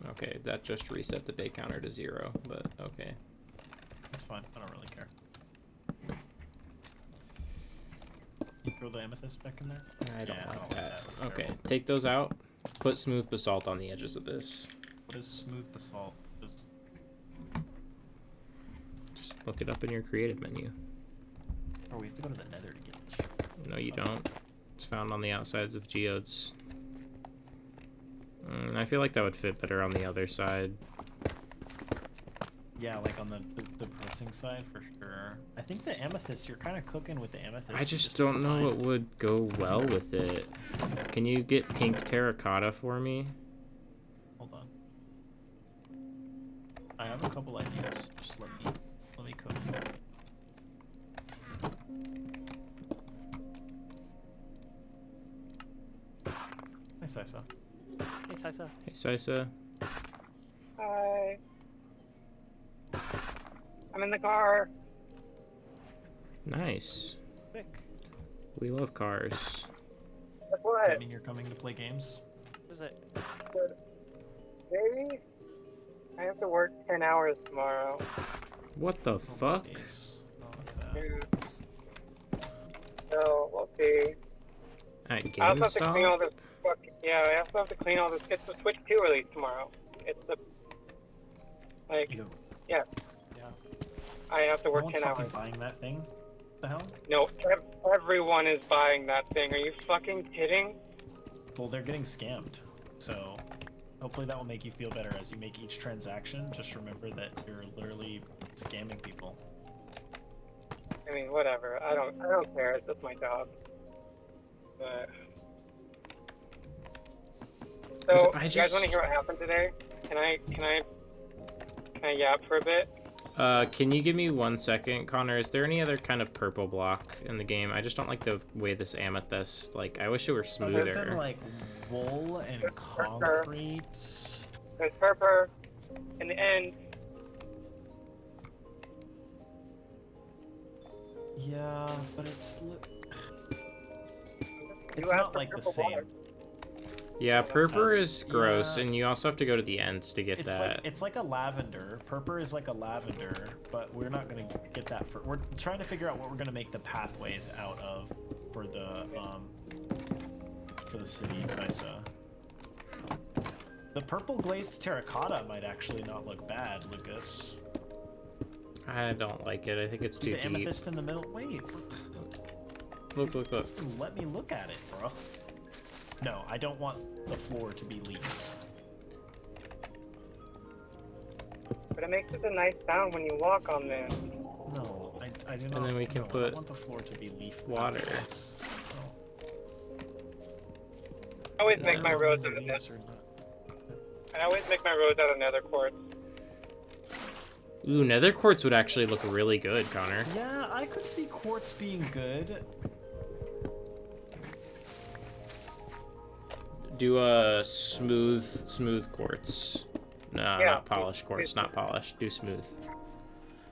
Okay, that just reset the day counter to 0, but okay. That's fine. I don't really care. throw the amethyst back in there? I don't Yeah, like that. That's Okay, terrible. take those out. Put smooth basalt on the edges of this. What is smooth basalt? Just look it up in your creative menu. Oh, we have to go to the nether to get this shit. No, you don't. It's found on the outsides of geodes. I feel like that would fit better on the other side. Yeah, like on the pressing side for sure. I think the amethyst, you're kind of cooking with the amethyst. I just don't know what would go well with it. Can you get pink terracotta for me? Hold on. I have a couple ideas. Just let me cook. Hi, Sisa. Hey, Sisa. Hey, Sisa. Hi. I'm in the car. Nice. Quick. We love cars. Guess Does what? that mean you're coming to play games? What is it? Maybe I have to work 10 hours tomorrow. What the fuck? Days. Oh, look at that. Yeah. So we'll see. At I also have to clean all GameStop? this. Yeah, I also have to clean all this. It's the Switch 2 release tomorrow. It's the Ew. yeah. Yeah. I have to No work one's 10 fucking hours. buying that thing. What the hell? No, everyone is buying that thing. Are you fucking kidding? Well, they're getting scammed. So, hopefully that will make you feel better as you make each transaction. Just remember that you're literally scamming people. I mean, whatever. I don't care. It's just my job. But so, I you guys just- want to hear what happened today? Can I yap for a bit? Can you give me 1 second, Connor? Is there any other kind of purple block in the game? I just don't like the way this amethyst, like, I wish it were Other smoother. than like wool and concrete. There's purple. In the end, Yeah, but it's you not asked for like the purple same. water. Yeah, purple Has- is gross, yeah. and you also have to go to the end to get It's that. like it's like a lavender. Purple is like a lavender, but we're not gonna get that for. We're trying to figure out what we're gonna make the pathways out of for the city, Sisa. The purple glazed terracotta might actually not look bad, Lucas. I don't like it. I think it's See too the deep. amethyst in the middle. Wait, Look. let me look at it, bro. No, I don't want the floor to be leaves. But it makes such a nice sound when you walk on this. No, I do not. then we can no, I put don't want the floor to be leaf water. pathways. No. I always make my No, roads the out of leaves are not- I always make my roads out of nether quartz. Ooh, nether quartz would actually look really good, Connor. Yeah, I could see quartz being good. Do a smooth quartz. No, Yeah, not polished quartz, not polished. Do smooth.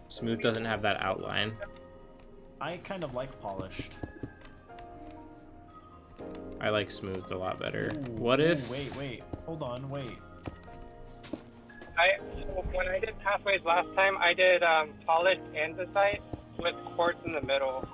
Smooth doesn't have that outline. I kind of like polished. I like smooth a lot better. Ooh, What if? Wait. Hold on, wait. When I did pathways last time, I did polished andesite with quartz in the middle.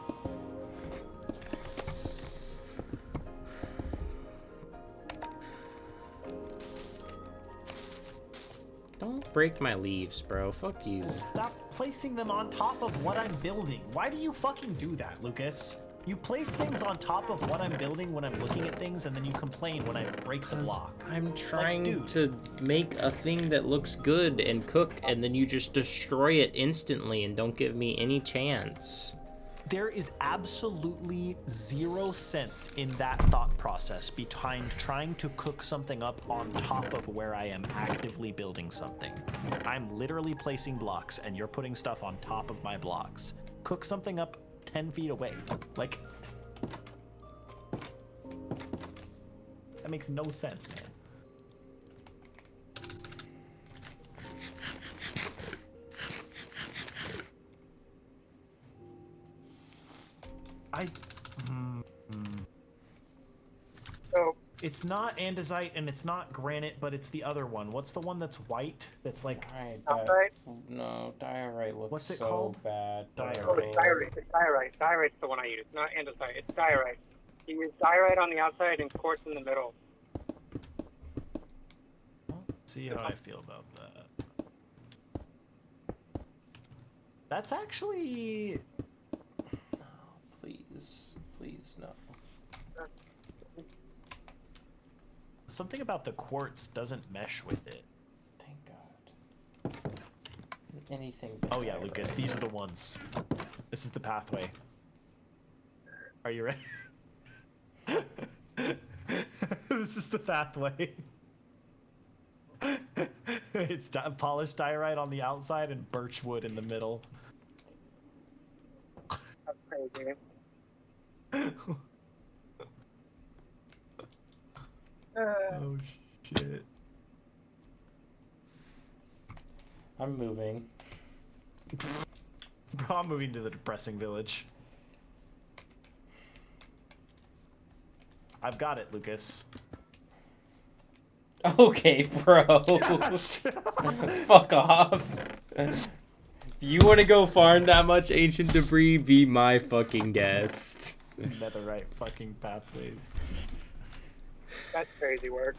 Don't break my leaves, bro. Fuck you. Stop placing them on top of what I'm building. Why do you fucking do that, Lucas? You place things on top of what I'm building when I'm looking at things, and then you complain when I break the block. I'm trying dude. to make a thing that looks good and cook, and then you just destroy it instantly and don't give me any chance. There is absolutely 0 sense in that thought process behind trying to cook something up on top of where I am actively building something. I'm literally placing blocks, and you're putting stuff on top of my blocks. Cook something up 10 feet away. Like, that makes no sense, man. So It's not andesite and it's not granite, but it's the other one. What's the one that's white? That's like Diorite? No, diorite looks What's it so called? bad. Diorite. Oh, it's diorite. It's diorite. Diorite's the one I use, not andesite. It's diorite. You use diorite on the outside and quartz in the middle. See how I feel about that. That's actually Please, please, no. something about the quartz doesn't mesh with it. Thank God. Anything but Oh yeah, diorite. Lucas, these are the ones. This is the pathway. Are you ready? This is the pathway. It's polished diorite on the outside and birch wood in the middle. That's crazy. Oh shit. I'm moving. Bro, I'm moving to the depressing village. I've got it, Lucas. Okay, bro. Fuck off. If you want to go farm that much ancient debris, be my fucking guest. Netherite fucking pathways. That's crazy work.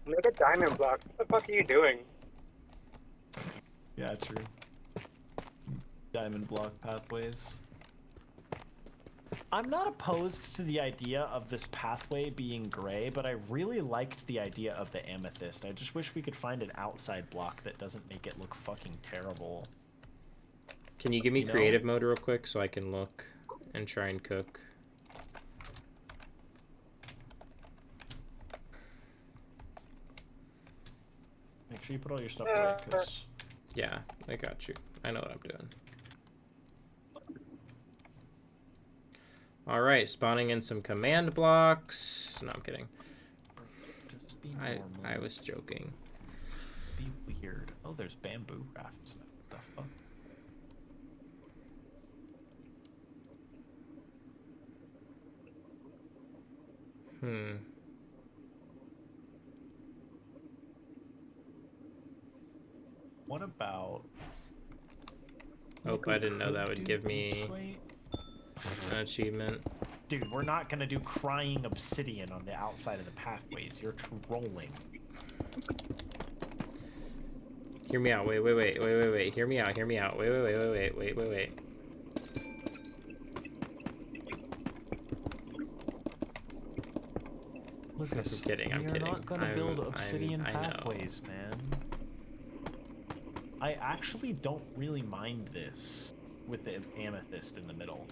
Look at diamond blocks. What the fuck are you doing? Yeah, true. Diamond block pathways. I'm not opposed to the idea of this pathway being gray, but I really liked the idea of the amethyst. I just wish we could find an outside block that doesn't make it look fucking terrible. Can you give me You know? creative mode real quick so I can look and try and cook? Make sure you put all your stuff away, because... Yeah, I got you. I know what I'm doing. Alright, spawning in some command blocks. No, I'm kidding. Just be I normal. was joking. Be weird. Oh, there's bamboo rafts. What the fuck? What about... Oh, I didn't know that would give me Slate? an achievement. Dude, we're not gonna do crying obsidian on the outside of the pathways. You're trolling. Hear me out. Wait. Hear me out. Wait. Lucas, I'm kidding. we are not gonna build obsidian I know. pathways, man. I actually don't really mind this with the amethyst in the middle.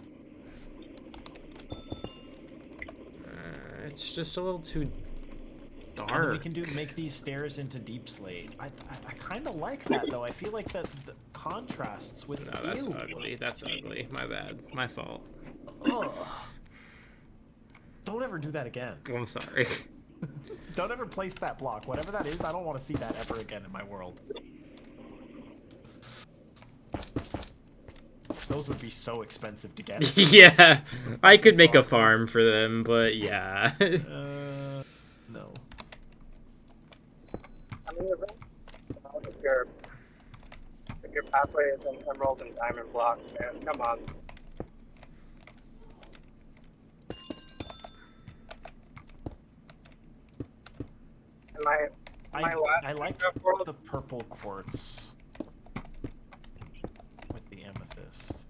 It's just a little too And dark. we can make these stairs into deep slate. I kind of like that though. I feel like the contrasts with. No, that's Ew. ugly. That's ugly. My bad. My fault. Ugh. Don't ever do that again. I'm sorry. Don't ever place that block. Whatever that is, I don't want to see that ever again in my world. Those would be so expensive to get. Yeah, I could make a farm for them, but yeah. No. I mean, if your pathway is in emerald and diamond blocks, man, come on. I like the purple quartz with the amethyst.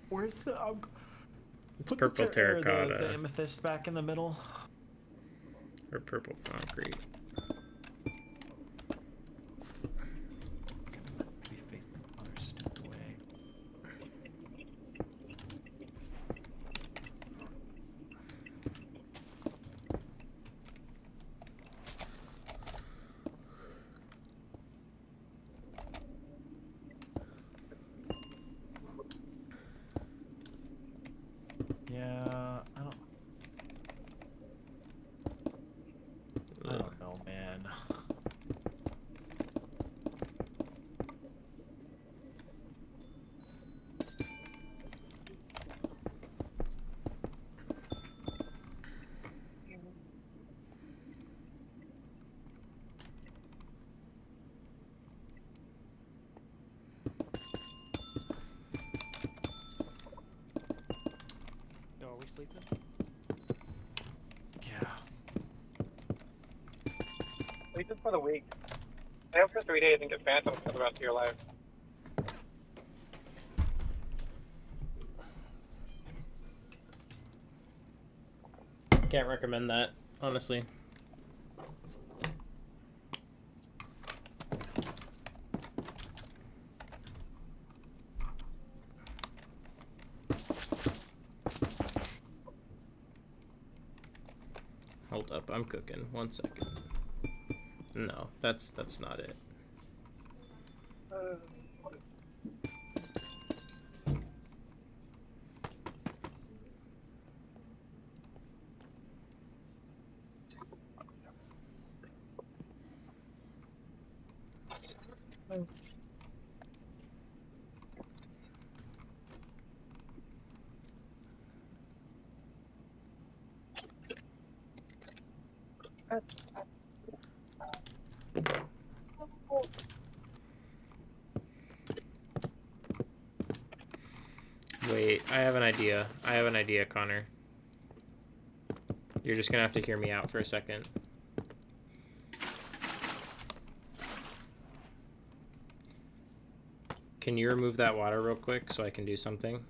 Where's the put purple the terracotta. the amethyst back in the middle? Or purple concrete. We face the other stupid way. Yeah, I don't know sleeping? Yeah. Sleep is for the week. Stay up for 3 days and get phantoms for the rest of your life. Can't recommend that, honestly. Hold up, I'm cooking. 1 second. No, that's not it. Wait, I have an idea. I have an idea, Connor. You're just gonna have to hear me out for a second. Can you remove that water real quick so I can do something?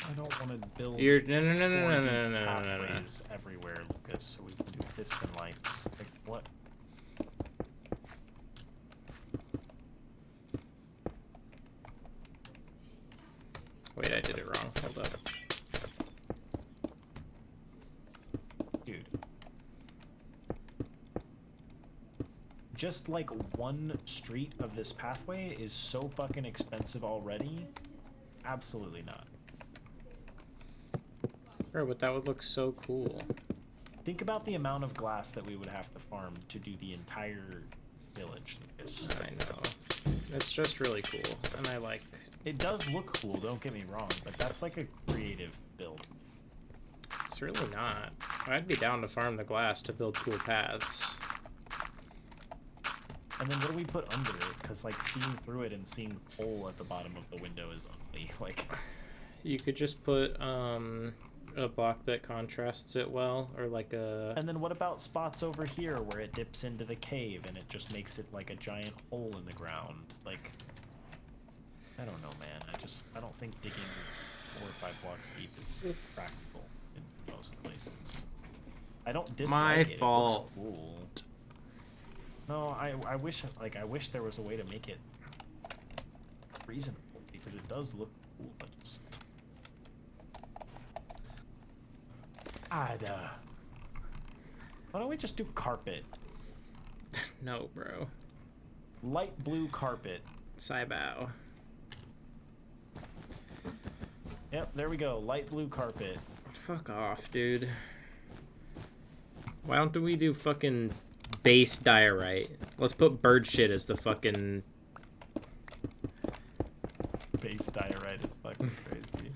I don't want to build You're no 4D no. pathways everywhere, Lucas, so we can do piston lights. Like, what? Wait, I did it wrong. Hold up. Dude. Just like one street of this pathway is so fucking expensive already. Absolutely not. Bro, but that would look so cool. Think about the amount of glass that we would have to farm to do the entire village, Lucas. I know. It's just really cool, and I like... It does look cool, don't get me wrong, but that's like a creative build. It's really not. I'd be down to farm the glass to build cool paths. And then what do we put under it? Because, like, seeing through it and seeing the hole at the bottom of the window is ugly. Like, You could just put, a block that contrasts it well, or like a... and then what about spots over here where it dips into the cave and it just makes it like a giant hole in the ground? Like, I don't know, man. I don't think digging 4 or 5 blocks deep is practical in most places. I don't dislike My it. fault. It looks cool. No, I wish there was a way to make it reasonable, because it does look cool, but just... Why don't we just do carpet? No, bro. Light blue carpet. Saibao. Yep, there we go. Light blue carpet. Fuck off, dude. Why don't we do fucking base diorite? Let's put bird shit as the fucking... Base diorite is fucking crazy.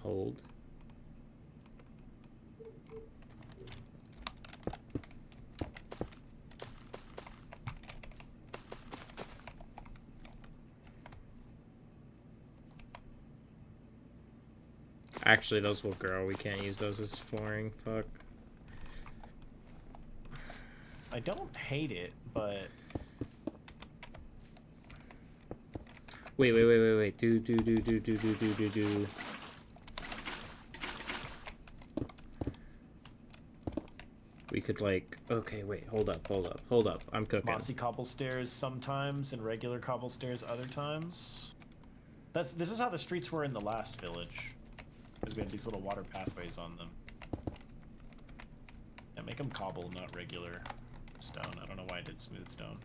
Hold. Actually, those will grow. We can't use those as flooring. Fuck. I don't hate it, but Wait. Do. We could like, okay, wait, hold up. I'm cooking. mossy cobble stairs sometimes and regular cobble stairs other times. This is how the streets were in the last village. Because we had these little water pathways on them. Yeah, make them cobble, not regular stone. I don't know why I did smooth stone.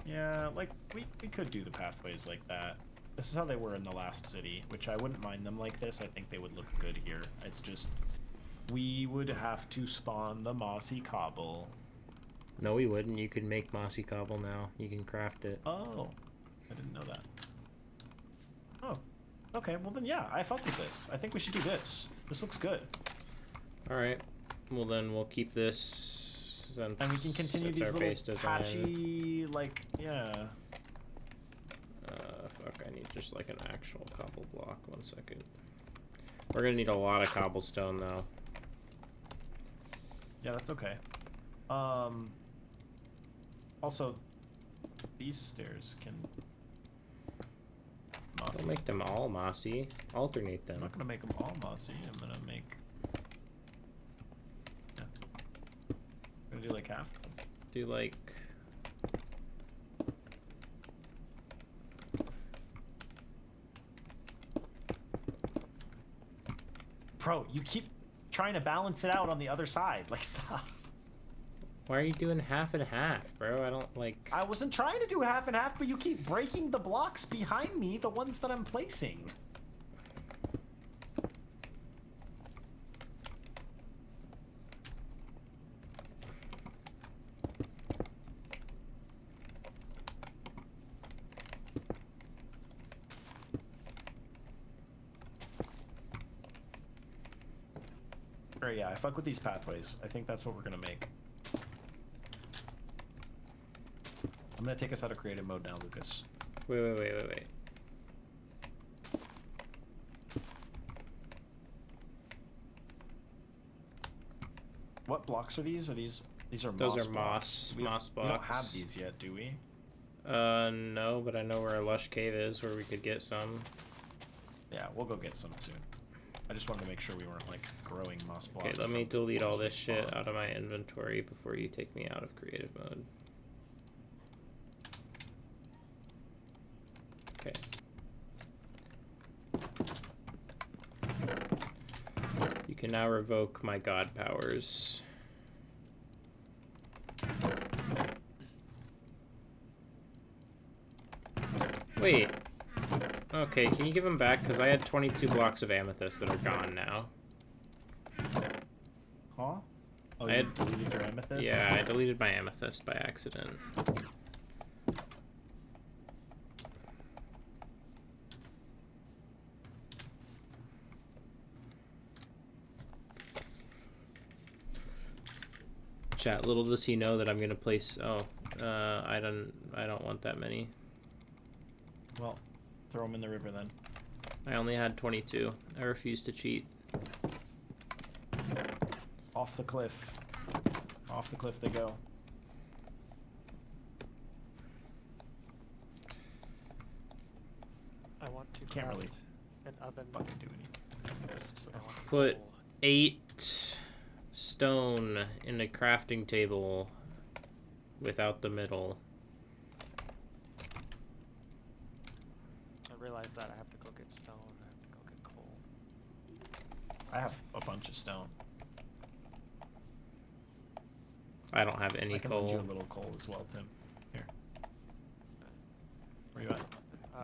Yeah, Yeah, like, we could do the pathways like that. This is how they were in the last city, which I wouldn't mind them like this. I think they would look good here. It's just, we would have to spawn the mossy cobble. No, we wouldn't. You could make mossy cobble now. You can craft it. Oh, I didn't know that. Oh, okay, well then yeah, I fuck with this. I think we should do this. This looks good. Alright. Well, then we'll keep this. Since And we can continue it's these our little base design. patchy, like, yeah. Fuck, I need just like an actual cobble block. 1 second. We're gonna need a lot of cobblestone though. Yeah, that's okay. Also, these stairs can... Mossy. Don't make them all mossy. Alternate I'm them. not gonna make them all mossy. I'm gonna make... Yeah. I'm gonna do like half. Do like... Bro, you keep trying to balance it out on the other side. Like, stop. Why are you doing half and half, bro? I don't like... I wasn't trying to do half and half, but you keep breaking the blocks behind me, the ones that I'm placing. Or yeah, I fuck with these pathways. I think that's what we're gonna make. I'm gonna take us out of creative mode now, Lucas. Wait. What blocks are these? These are Those moss are blocks. moss We don't have blocks. these yet, do we? No, but I know where a lush cave is where we could get some. Yeah, we'll go get some soon. I just wanted to make sure we weren't like growing moss blocks. Okay, let me from delete all once we this shit spawn. out of my inventory before you take me out of creative mode. Okay. You can now revoke my god powers. Wait. Okay, can you give them back? Because I had 22 blocks of amethyst that are gone now. Huh? Oh, I you had- deleted your amethyst? Yeah, I deleted my amethyst by accident. Chat, little does he know that I'm gonna place... Oh, I don't want that many. Well, throw them in the river then. I only had 22. I refuse to cheat. Off the cliff. Off the cliff they go. I want to Can't really craft an oven. Fucking do anything with this, so. I want Put coal. 8 stone in a crafting table without the middle. I realize that I have to go get stone. I have to go get coal. I have a bunch of stone. I don't have any I can lend you coal. a little coal as well, Tim. Here. Where you at? I'm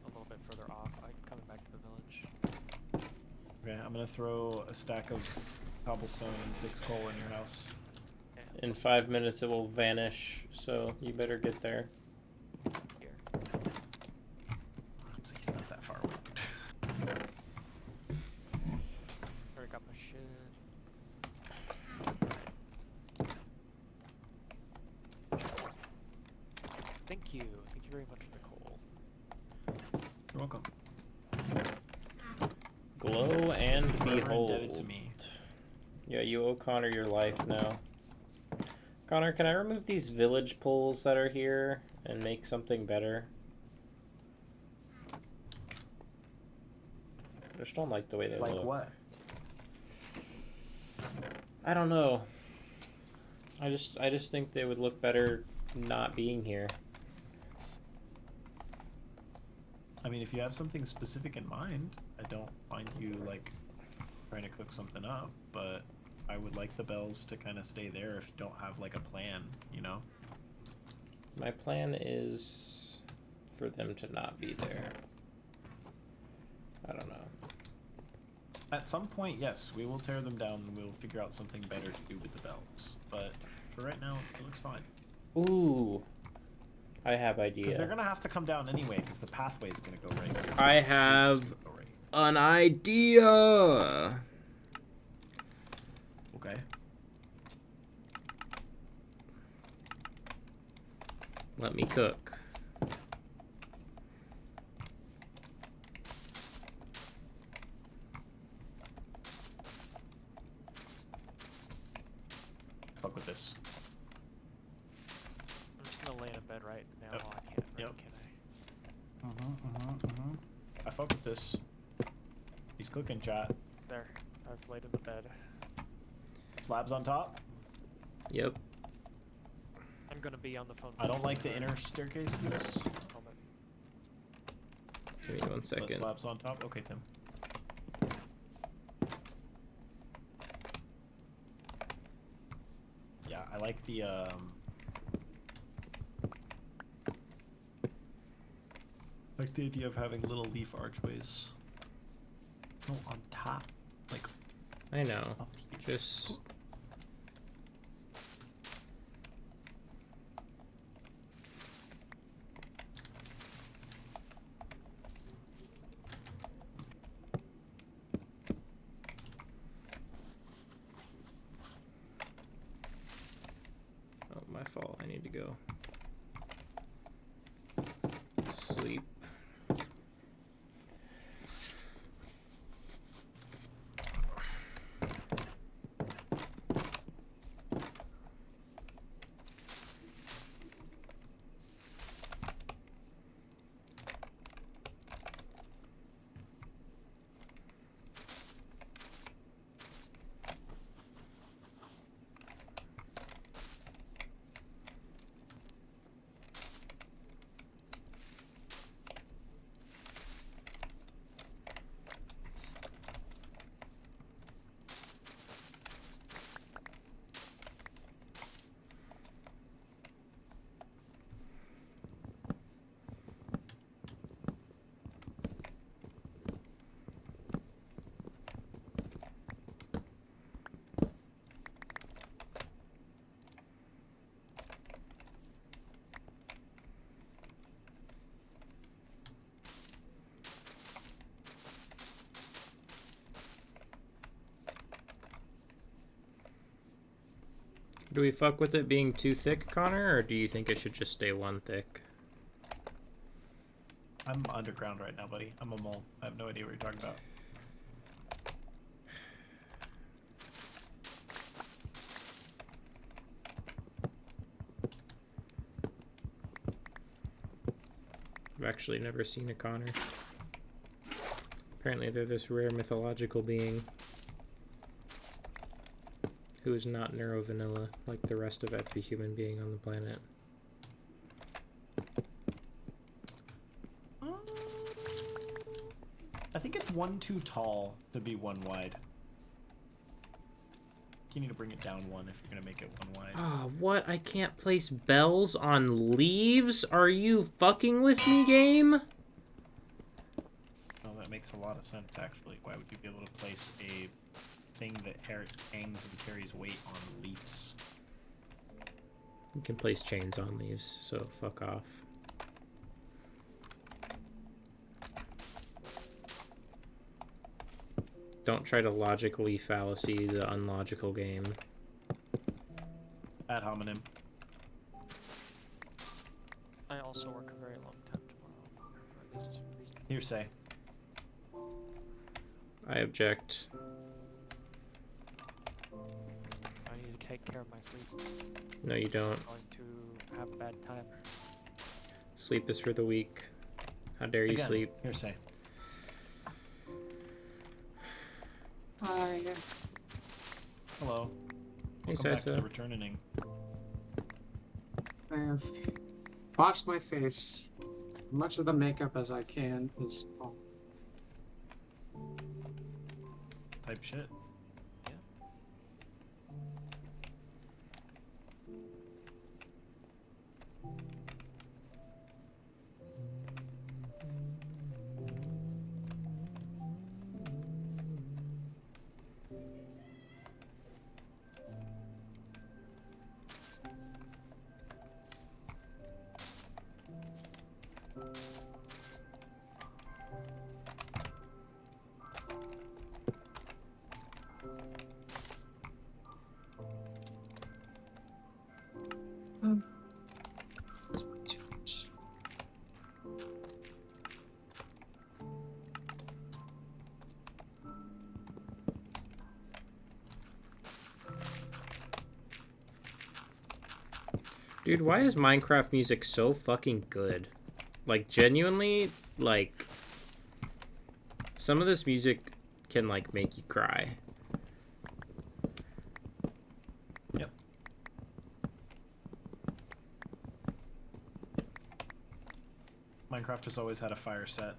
a little bit further off. I'm coming back to the village. Okay, I'm gonna throw a stack of cobblestone and 6 coal in your house. In 5 minutes it will vanish, so you better get there. Here. So he's not that far away. Already got my shit. Thank you. Thank you very much for the coal. You're welcome. Glow and Forever behold. indebted to me. Yeah, you owe Connor your life now. Connor, can I remove these village poles that are here and make something better? I just don't like the way they Like look. what? I don't know. I just think they would look better not being here. I mean, if you have something specific in mind, I don't mind you, like, trying to cook something up, but I would like the bells to kind of stay there if you don't have, like, a plan, you know? My plan is for them to not be there. I don't know. At some point, yes, we will tear them down and we'll figure out something better to do with the bells. But for right now, it looks fine. Ooh. I have idea. Because they're gonna have to come down anyway, because the pathway is gonna go right here. I have an idea. Okay. Let me cook. Fuck with this. I'm just gonna lay in a bed right now. Yep. Oh, I can't. Really, Yep. can I? I fuck with this. He's cooking, chat. There. I've laid in the bed. Slabs on top. Yep. I'm gonna be on the phone. I don't like the inner staircases. Moment. Give me 1 But second. slabs on top. Okay, Tim. Yeah, I like the like the idea of having little leaf archways. No, on top, like I know. up here. Just oh, my fault. I need to go to sleep. Do we fuck with it being too thick, Connor, or do you think it should just stay 1 thick? I'm underground right now, buddy. I'm a mole. I have no idea what you're talking about. I've actually never seen a Connor. Apparently they're this rare mythological being who is not neurovanilla like the rest of every human being on the planet. I think it's 1 too tall to be 1 wide. You need to bring it down 1 if you're gonna make it 1 wide. Oh, what? I can't place bells on leaves? Are you fucking with me, game? No, that makes a lot of sense, actually. Why would you be able to place a thing that hangs and carries weight on leaves? You can place chains on leaves, so fuck off. Don't try to logically fallacy the unlogical game. Ad hominem. I also work a very long time tomorrow. Or at least reasonably. Hearsay. I object. I need to take care of my sleep. No, you don't. I'm going to have a bad time. Sleep is for the weak. How dare you Again, sleep? Hearsay. Hi. Hello. Hey, Welcome back to Sasa. the returning. I have washed my face. Much of the makeup as I can is off. Type shit. Dude, why is Minecraft music so fucking good? Like, genuinely, like, some of this music can, like, make you cry. Yep. Minecraft has always had a fire set.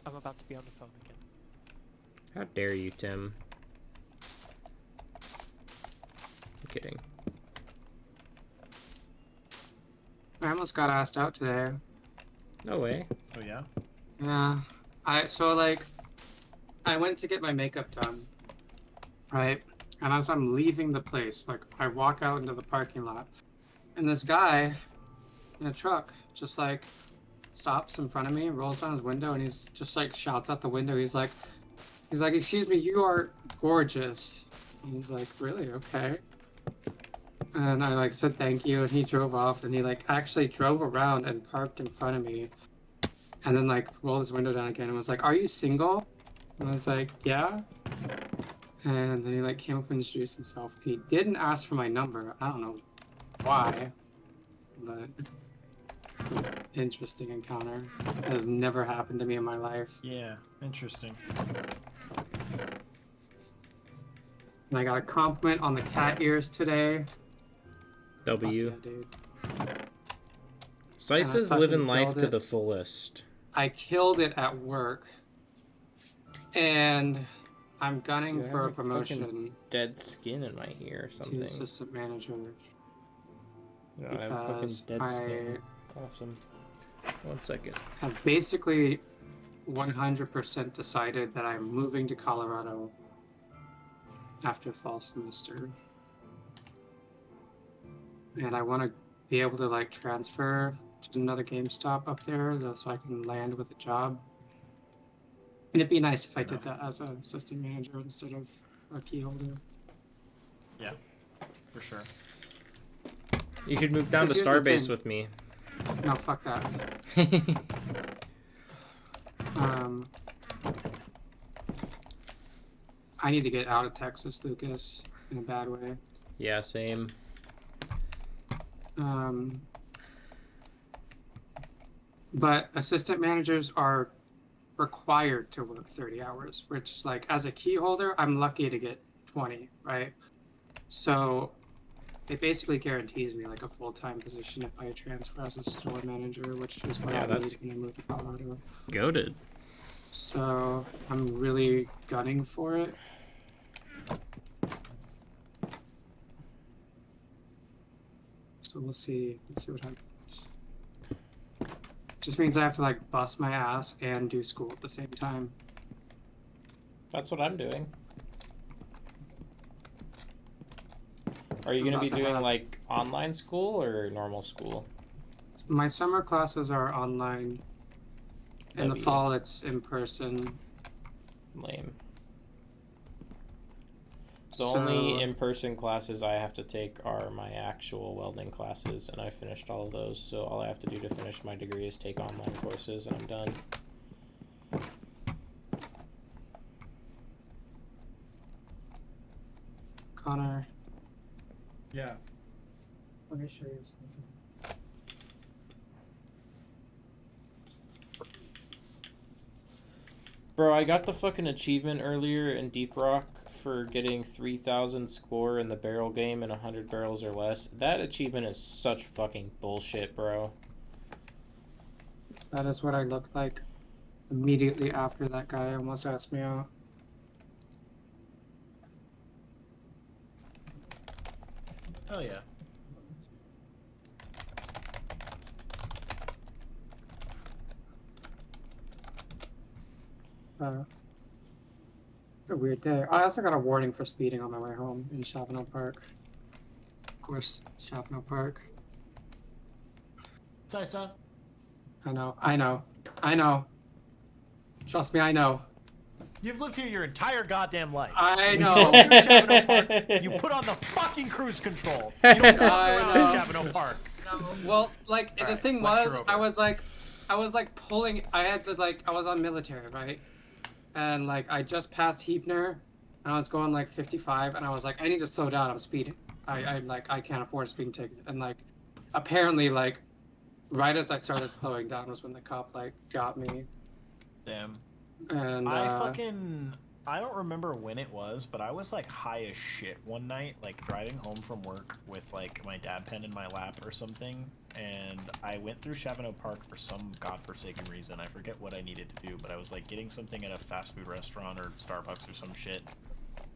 I'm about to be on the phone again. How dare you, Tim? I'm kidding. I almost got asked out today. No way. Oh yeah? Yeah. I went to get my makeup done, right? And as I'm leaving the place, like I walk out into the parking lot, and this guy in a truck just like stops in front of me, rolls down his window, and he's just like shouts out the window. He's like, "Excuse me, you are gorgeous." And he's like, "Really? Okay." And I like said thank you, and he drove off, and he like actually drove around and parked in front of me, and then like rolled his window down again and was like, "Are you single?" And I was like, "Yeah." And then he like came up and introduced himself. He didn't ask for my number. I don't know why, but it's an interesting encounter. It has never happened to me in my life. Yeah, interesting. And I got a compliment on the cat ears today. W. Fuck yeah, dude. Slice's fucking living life killed to it. the fullest. I killed it at work, and I'm gunning Dude, I for a have, like, fucking promotion dead skin in my ear or to something. assistant manager. No, I have fucking because dead skin. Awesome. 1 second. Have basically 100% decided that I'm moving to Colorado after fall semester. And I want to be able to like transfer to another GameStop up there so I can land with a job. And it'd be nice if I did that as an assistant manager instead of a key holder. Yeah, for sure. You should move down to Because here's the Starbase thing. with me. No, fuck that. I need to get out of Texas, Lucas, in a bad way. Yeah, same. But assistant managers are required to work 30 hours, which, like, as a key holder, I'm lucky to get 20, right? So it basically guarantees me like a full-time position if I transfer as a store manager, which is what Yeah, I that's- need when I move to Colorado. Goated. So I'm really gunning for it. So we'll see. Let's see what happens. Just means I have to like bust my ass and do school at the same time. That's what I'm doing. Are you gonna be doing like online school or normal school? My summer classes are online. In the W. fall, it's in person. Lame. The only So- in-person classes I have to take are my actual welding classes, and I finished all of those, so all I have to do to finish my degree is take online courses, and I'm done. Connor, Yeah. let me show you something. Bro, I got the fucking achievement earlier in Deep Rock for getting 3,000 score in the barrel game and 100 barrels or less. That achievement is such fucking bullshit, bro. That is what I looked like immediately after that guy almost asked me out. Hell yeah. A weird day. I also got a warning for speeding on my way home in Chavano Park. Of course, it's Chavano Park. Sisa. I know. Trust me, I know. You've lived here your entire goddamn life. I You know. go through Chavano Park, you put on the fucking cruise control. You don't walk I around know. Chavano Park. Well, like All the right, thing lecture was, over. I was like pulling. I had to like, I was on military, right? And like, I just passed Heapner, and I was going like 55, and I was like, I need to slow down. I'm speeding. I can't afford a speeding ticket. And like, apparently, like, right as I started slowing down was when the cop like got me. Damn. And I don't remember when it was, but I was like high as shit one night, like driving home from work with like my dab pen in my lap or something, and I went through Chavano Park for some godforsaken reason. I forget what I needed to do, but I was like getting something at a fast food restaurant or Starbucks or some shit.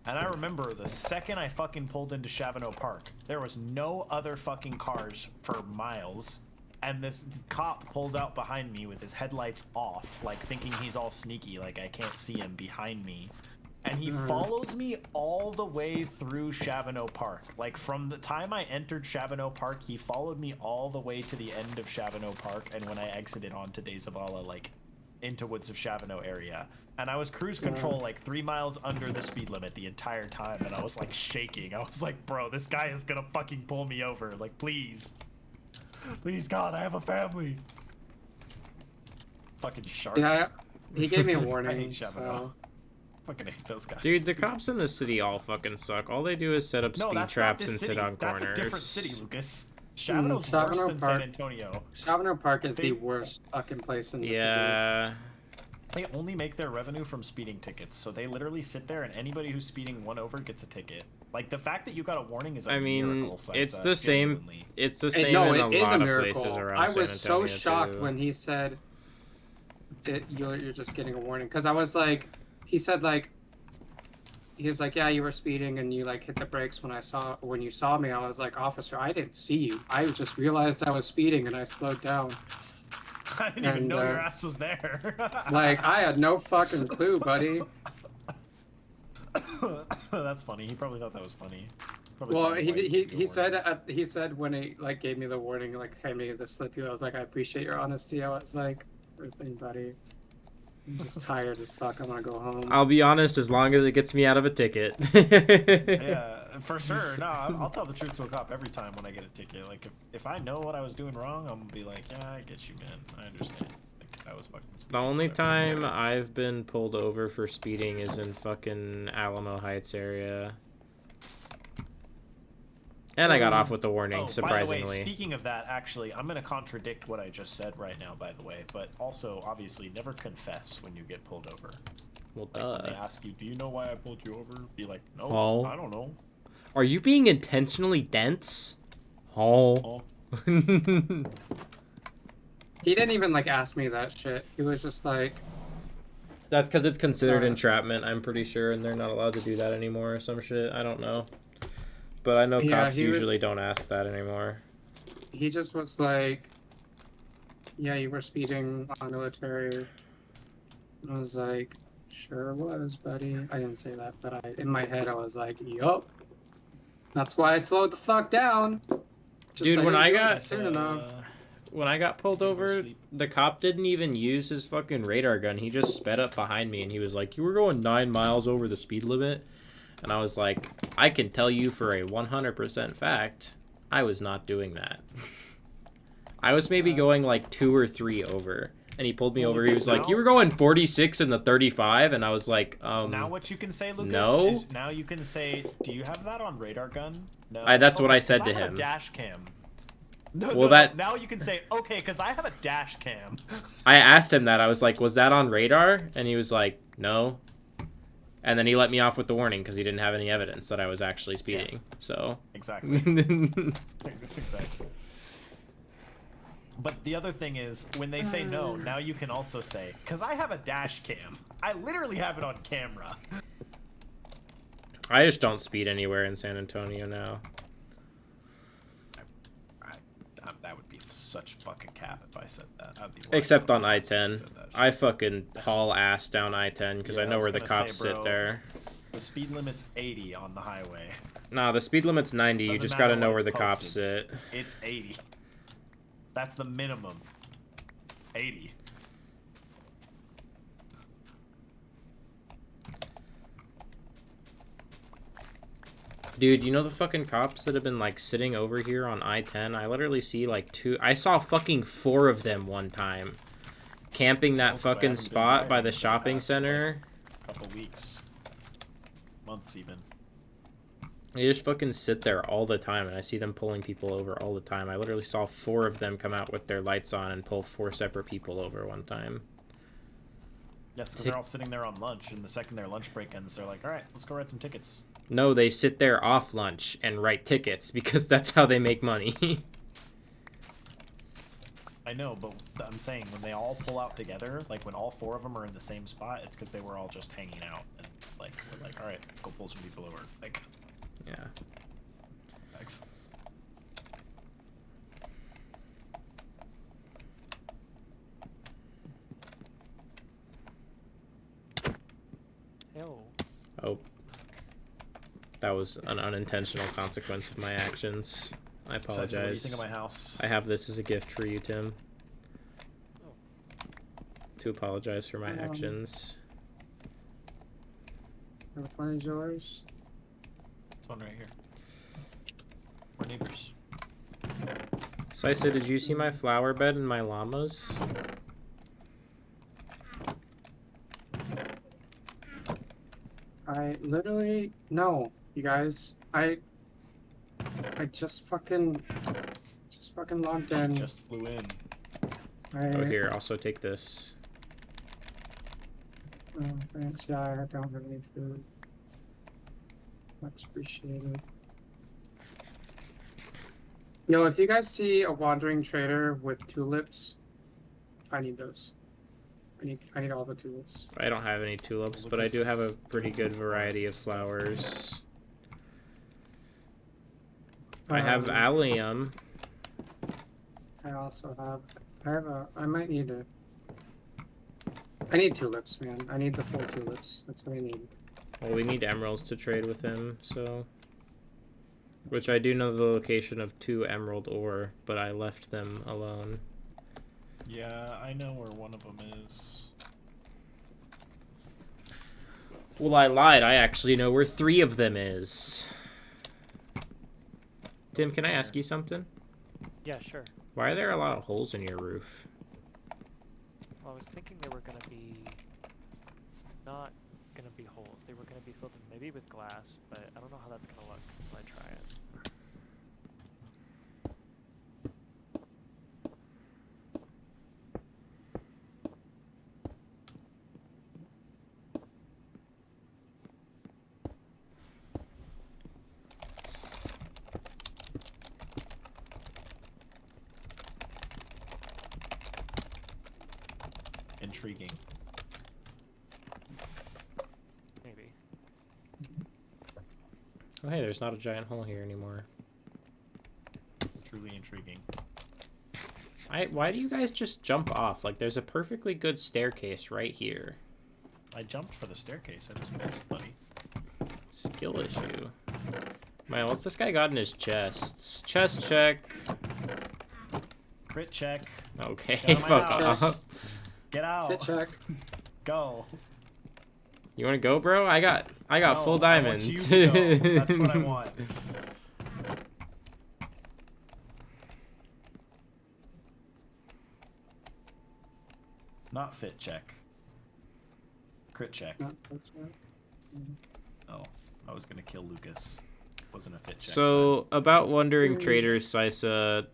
And I remember the second I fucking pulled into Chavano Park, there was no other fucking cars for miles. And this cop pulls out behind me with his headlights off, like thinking he's all sneaky, like I can't see him behind me. And he follows me all the way through Chavano Park. Like from the time I entered Chavano Park, he followed me all the way to the end of Chavano Park. And when I exited onto De Zavala, like into Woods of Chavano area. And I was cruise control like 3 miles under the speed limit the entire time. And I was like shaking. I was like, bro, this guy is gonna fucking pull me over. Like, please. Please, God, I have a family. Fucking sharks. yeah, he gave me a I warning. hate Chavano. So. Fucking hate those guys. Dude, the cops in the city all fucking suck. All they do is set up No, speed that's not traps this and city. sit on That's corners. a different city, Lucas. Chavano's worse Chavano than Park. San Antonio. Chavano Park is They- the worst fucking place in the city. Yeah. They only make their revenue from speeding tickets, so they literally sit there and anybody who's speeding one over gets a ticket. Like, the fact that you got a warning is a I mean, miracle. it's the same. genuinely. It's the And same no, in a it is lot a of miracle. places around I San was so Antonio, shocked too. when he said that you're just getting a warning, because I was like, he said like, he was like, yeah, you were speeding and you like hit the brakes when you saw me. I was like, officer, I didn't see you. I just realized I was speeding and I slowed down. I didn't even and, know your ass was there. Like, I had no fucking clue, buddy. That's funny. He probably thought that was funny. Probably Well, thought, like, he the said warning. he said when he like gave me the warning, like handed me the slip, I was like, I appreciate your honesty. I was like, "Sure thing, buddy. I'm just tired as fuck. I want to go home." I'll be honest, as long as it gets me out of a ticket. Yeah, for sure. No, I'll tell the truth to a cop every time when I get a ticket. Like, if I know what I was doing wrong, I'm gonna be like, yeah, I get you, man. I understand. Like, that was fucking speeding, The only whatever. time I've been pulled over for speeding is in fucking Alamo Heights area. And I got off with the warning, Oh, surprisingly. by the way, speaking of that, actually, I'm gonna contradict what I just said right now, by the way. But also, obviously, never confess when you get pulled over. Well, Like, when they duh. ask you, do you know why I pulled you over? Be like, no, Oh. I don't know. Are you being intentionally dense? Oh. Oh. He didn't even like ask me that shit. He was just like, That's because it's considered Uh, entrapment, I'm pretty sure, and they're not allowed to do that anymore or some shit. I don't know. But I know Yeah, cops he was- usually don't ask that anymore. he just was like, yeah, you were speeding on military. And I was like, sure was, buddy. I didn't say that, but in my head I was like, yup. That's why I slowed the fuck down. Dude, when didn't I do it got- soon enough. When I got pulled Go to over, sleep. the cop didn't even use his fucking radar gun. He just sped up behind me and he was like, you were going 9 miles over the speed limit? And I was like, I can tell you for a 100% fact, I was not doing that. I was maybe going like 2 or 3 over. And he pulled me Well, over. He was like, now- you were going 46 in the 35? And I was like, Now what you can say, Lucas, no. is now you can say, do you have that on radar gun? No. That's what I 'cause said to have him. A dash cam. No, Well, no, that- now you can say, okay, because I have a dash cam. I asked him that. I was like, was that on radar? And he was like, no. And then he let me off with the warning because he didn't have any evidence that I was actually speeding. So. Exactly. Exactly. But the other thing is, when they say no, now you can also say, because I have a dash cam. I literally have it on camera. I just don't speed anywhere in San Antonio now. That would be such fucking cap if I said that. I'd be lying Except to on you if I-10. said that shit. I fucking haul ass down I-10 because Yeah, I know I was where the gonna say, cops sit bro. there. The speed limit's 80 on the highway. Nah, the speed limit's 90. You Doesn't just matter gotta know what where the it's cops posted. sit. It's 80. That's the minimum. 80. Dude, you know the fucking cops that have been like sitting over here on I-10? I literally see like 2. I saw fucking 4 of them one time. Camping that 'cause I fucking haven't been spot by driving the for the shopping past, center. Couple weeks. months even. They just fucking sit there all the time, and I see them pulling people over all the time. I literally saw 4 of them come out with their lights on and pull 4 separate people over one time. That's because they're all sitting there on lunch, and the second their lunch break ends, they're like, all right, let's go write some tickets. No, they sit there off lunch and write tickets because that's how they make money. I know, but I'm saying when they all pull out together, like when all 4 of them are in the same spot, it's because they were all just hanging out and like, we're like, all right, let's go pull some people over. Like, Yeah. thanks. Ew. Oh. That was an unintentional consequence of my actions. I apologize. So what do you think of my house? I have this as a gift for you, Tim. Oh. To apologize for my actions. Which one is yours? This one right here. We're neighbors. Sisa, did you see my flower bed and my llamas? I literally no, you guys. I just fucking logged in. Just flew in. Oh, here, also take this. Oh, thanks. Yeah, I don't have any food. Much appreciated. Yo, if you guys see a wandering trader with tulips, I need those. I need all the tulips. I don't have any tulips, but I do have a pretty good variety of flowers. I have allium. I also have. I might need a. I need tulips, man. I need the full tulips. That's what I need. Well, we need emeralds to trade with him, so... Which I do know the location of 2 emerald ore, but I left them alone. Yeah, I know where one of them is. Well, I lied. I actually know where 3 of them is. Tim, can I ask you something? Yeah, sure. Why are there a lot of holes in your roof? Well, I was thinking they were gonna be not gonna be holes. They were gonna be filled in maybe with glass, but I don't know how that's gonna look when I try it. Intriguing. Maybe. Oh, hey, there's not a giant hole here anymore. Truly intriguing. Why do you guys just jump off? Like, there's a perfectly good staircase right here. I jumped for the staircase. I just missed, buddy. Skill issue. Man, what's this guy got in his chests? Chest check. Crit check. Okay, Get out of my fuck house. off. Get out. Fit check. Go. You wanna go, bro? I got No, full I want diamond. you to go. That's what I want. Not fit check. Crit check. Not fit check. Oh, I was gonna kill Lucas. Wasn't a fit check. So, about Wandering Ooh. Traders, Sisa,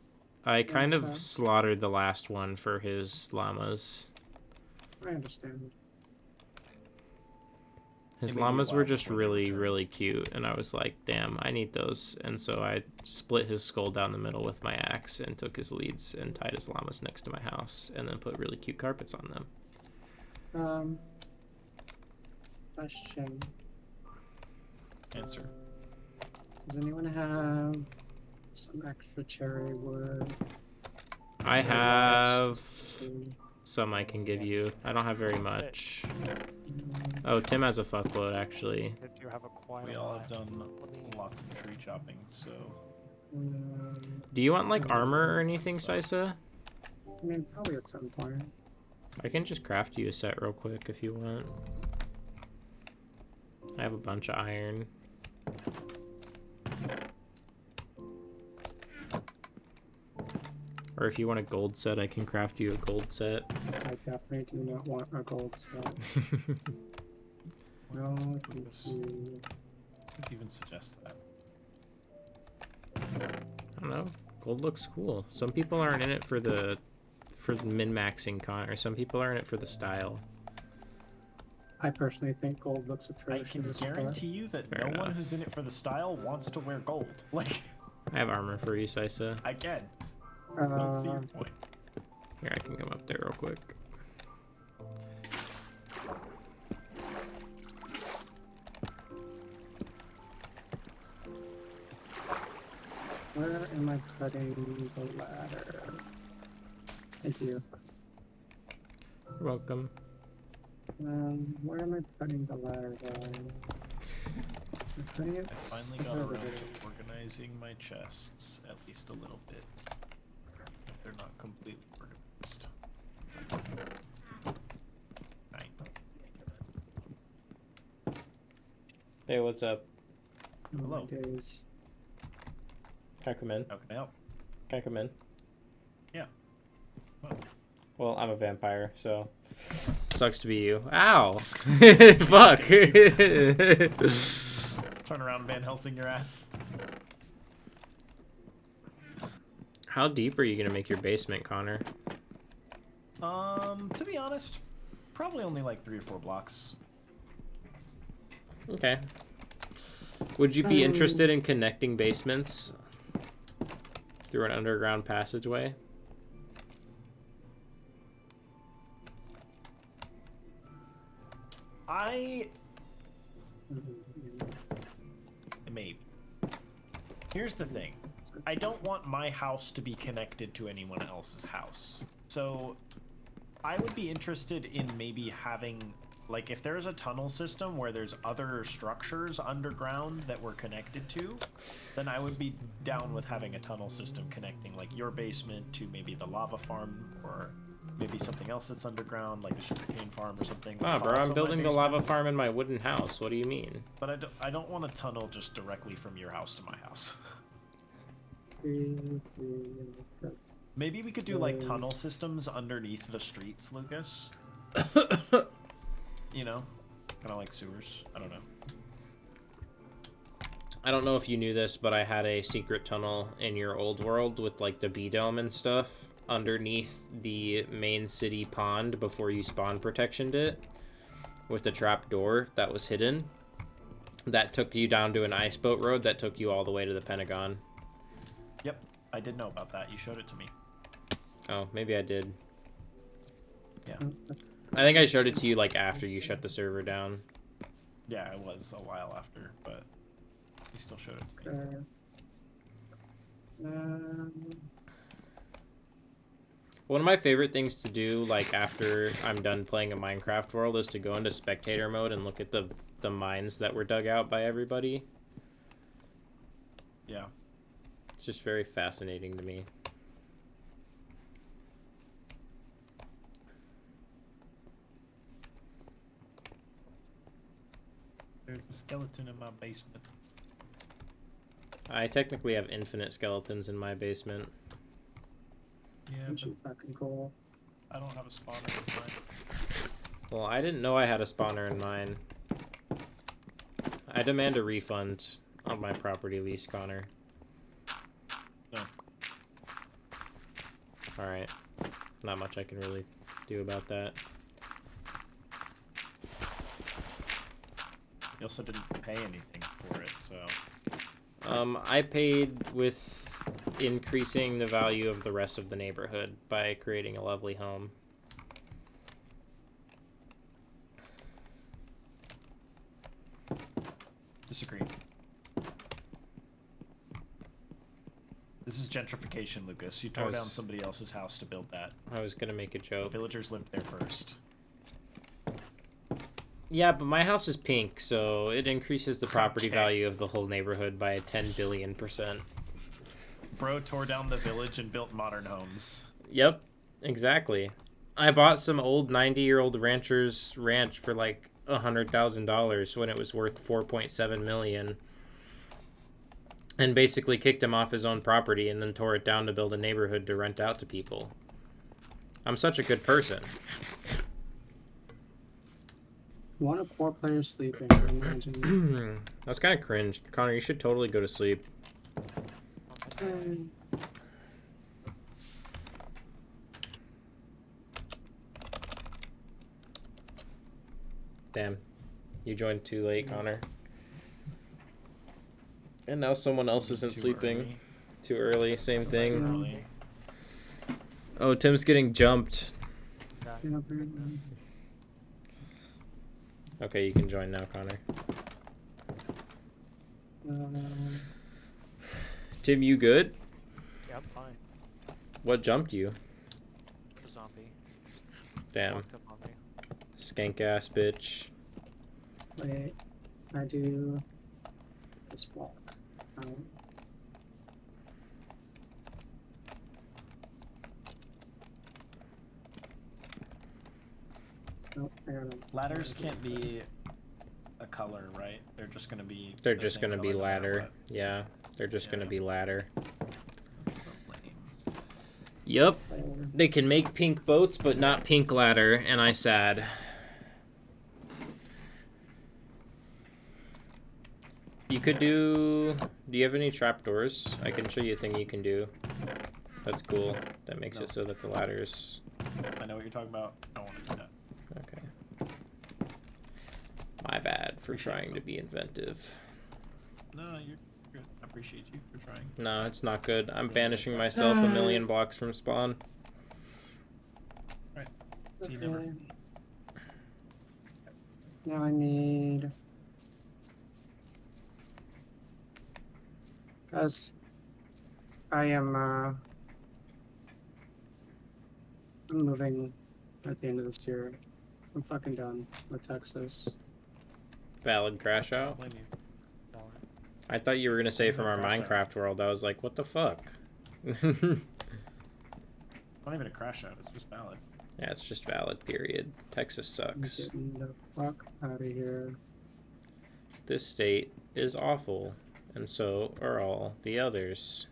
I kind of Okay. slaughtered the last one for his llamas. I understand. His Maybe llamas you were are just before they really, return. really cute, and I was like, damn, I need those. And so I split his skull down the middle with my axe and took his leads and tied his llamas next to my house and then put really cute carpets on them. Question. Answer. Does anyone have some extra cherry wood? I have Food? some I can give you. I don't have very much. Oh, Tim has a fuckload, actually. I do have a quite We a all lot. have done Let me- lots of tree chopping, so Do you want, like, armor or anything, Sisa? I mean, probably at some point. I can just craft you a set real quick if you want. I have a bunch of iron. Or if you want a gold set, I can craft you a gold set. I definitely do not want a gold set. No, thank you. I'd even suggest that. I don't know. Gold looks cool. Some people aren't in it for the min-maxing Connor. Some people are in it for the style. I personally think gold looks I atrocious. can guarantee you that Fair no one enough. who's in it for the style wants to wear gold. Like, I have armor for you, Sisa. I can. I don't see your But, point. Here, I can come up there real quick. where am I putting the ladder? Thank you. You're welcome. Where am I putting the ladder though? I'm putting it. I finally got around to organizing my chests at least a little bit. If they're not completely organized. 9. Hey, what's up? Oh my Hello. days. Can I come in? How can I help? Can I come in? Yeah. Well, Well, I'm a vampire, so Sucks to be you. Ow! Fuck! turn around, Van Helsing your ass. How deep are you gonna make your basement, Connor? To be honest, probably only like 3 or 4 blocks. Okay. Would you be interested in connecting basements through an underground passageway? Maybe. Here's the thing. I don't want my house to be connected to anyone else's house. So I would be interested in maybe having, like, if there's a tunnel system where there's other structures underground that we're connected to, then I would be down with having a tunnel system connecting, like, your basement to maybe the lava farm, or maybe something else that's underground, like the sugarcane farm or something. Oh, that's bro, also I'm my building the basement. lava farm in my wooden house. What do you mean? But I don't want a tunnel just directly from your house to my house. Maybe we could do like tunnel systems underneath the streets, Lucas. You know, kind of like sewers. I don't know. I don't know if you knew this, but I had a secret tunnel in your old world with like the bee dome and stuff underneath the main city pond before you spawn protectioned it with the trap door that was hidden. That took you down to an ice boat road that took you all the way to the Pentagon. Yep, I did know about that. You showed it to me. Oh, maybe I did. Yeah. I think I showed it to you like after you shut the server down. Yeah, it was a while after, but you still showed it to me. One of my favorite things to do, like after I'm done playing a Minecraft world, is to go into spectator mode and look at the mines that were dug out by everybody. Yeah. It's just very fascinating to me. There's a skeleton in my basement. I technically have infinite skeletons in my basement. Yeah, Aren't you fucking cool? I don't have a spawner in mine. Well, I didn't know I had a spawner in mine. I demand a refund on my property lease, Connor. No. Alright. Not much I can really do about that. You also didn't pay anything for it, so... I paid with increasing the value of the rest of the neighborhood by creating a lovely home. Disagree. This is gentrification, Lucas. You tore down somebody else's house to build that. I was gonna make a The joke. villagers lived there first. Yeah, but my house is pink, so it increases the property Okay. value of the whole neighborhood by 10 billion%. Bro tore down the village and built modern homes. Yep, exactly. I bought some old 90-year-old rancher's ranch for like $100,000 when it was worth 4.7 million, and basically kicked him off his own property and then tore it down to build a neighborhood to rent out to people. I'm such a good person. One of 4 players sleeping. Imagine. That's kind of cringe. Connor, you should totally go to sleep. Damn. You joined too late, Connor. And now someone else isn't Too sleeping. early. Too early, same thing. Early. Oh, Tim's getting jumped. Yeah, Okay, you can join now, Connor. Tim, you good? Yeah, I'm fine. What jumped you? The zombie Damn. walked up on me. Skank ass bitch. wait, I do this walk. Nope, I got him. Ladders can't be a color, right? They're just gonna be. They're the just same gonna be color no matter ladder. what. Yeah, they're just gonna Yeah. be ladder. That's so lame. Yup. They can make pink boats, but not pink ladder, and I sad. You could do... Do you have any trapdoors? I can show you a thing you can do. That's cool. That makes No. it so that the ladders... I know what you're talking about. I don't want to do that. Okay. My bad for Appreciate trying it, to be inventive. No, you're good. I appreciate you for trying. No, it's not good. I'm Yeah, banishing like myself a million blocks from spawn. See you never. Okay. Now I need... Guys, I am, I'm moving at the end of this year. I'm fucking done with Texas. Valid crash I out. don't blame you. Valid. I thought you were gonna say from our Crash out. Minecraft world. I was like, what the fuck? Not even a crash out. It's just valid. Yeah, it's just valid, period. Texas I'm sucks. getting the fuck out of here. This state is awful, and so are all the others.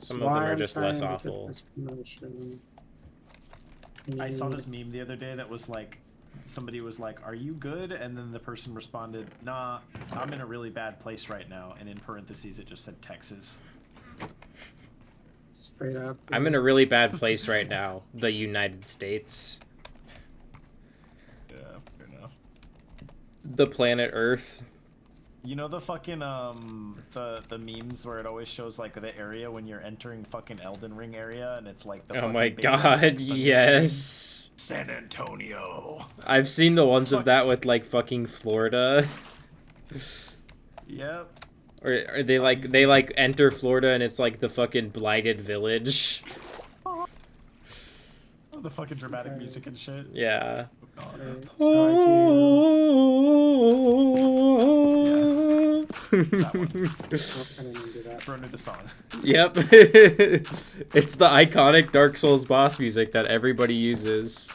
Some of them Why are I'm just trying less to get awful. this promotion. I saw Need- this meme the other day that was like, somebody was like, "Are you good?" And then the person responded, "Nah, I'm in a really bad place right now." And in parentheses, it just said Texas. Straight up. I'm in a really bad place right now. The United States. Yeah, fair enough. The planet Earth. You know the fucking the memes where it always shows like the area when you're entering fucking Elden Ring area and it's like the Oh fucking my beta god, text on your yes. screen? San Antonio. I've seen the ones of that with like fucking Florida. Yep. Or they like enter Florida and it's like the fucking blighted village. Oh, the fucking dramatic music and shit. Yeah. Oh, God. Okay, so That one. I didn't even do that. Bro knew the song. Yep. It's the iconic Dark Souls boss music that everybody uses.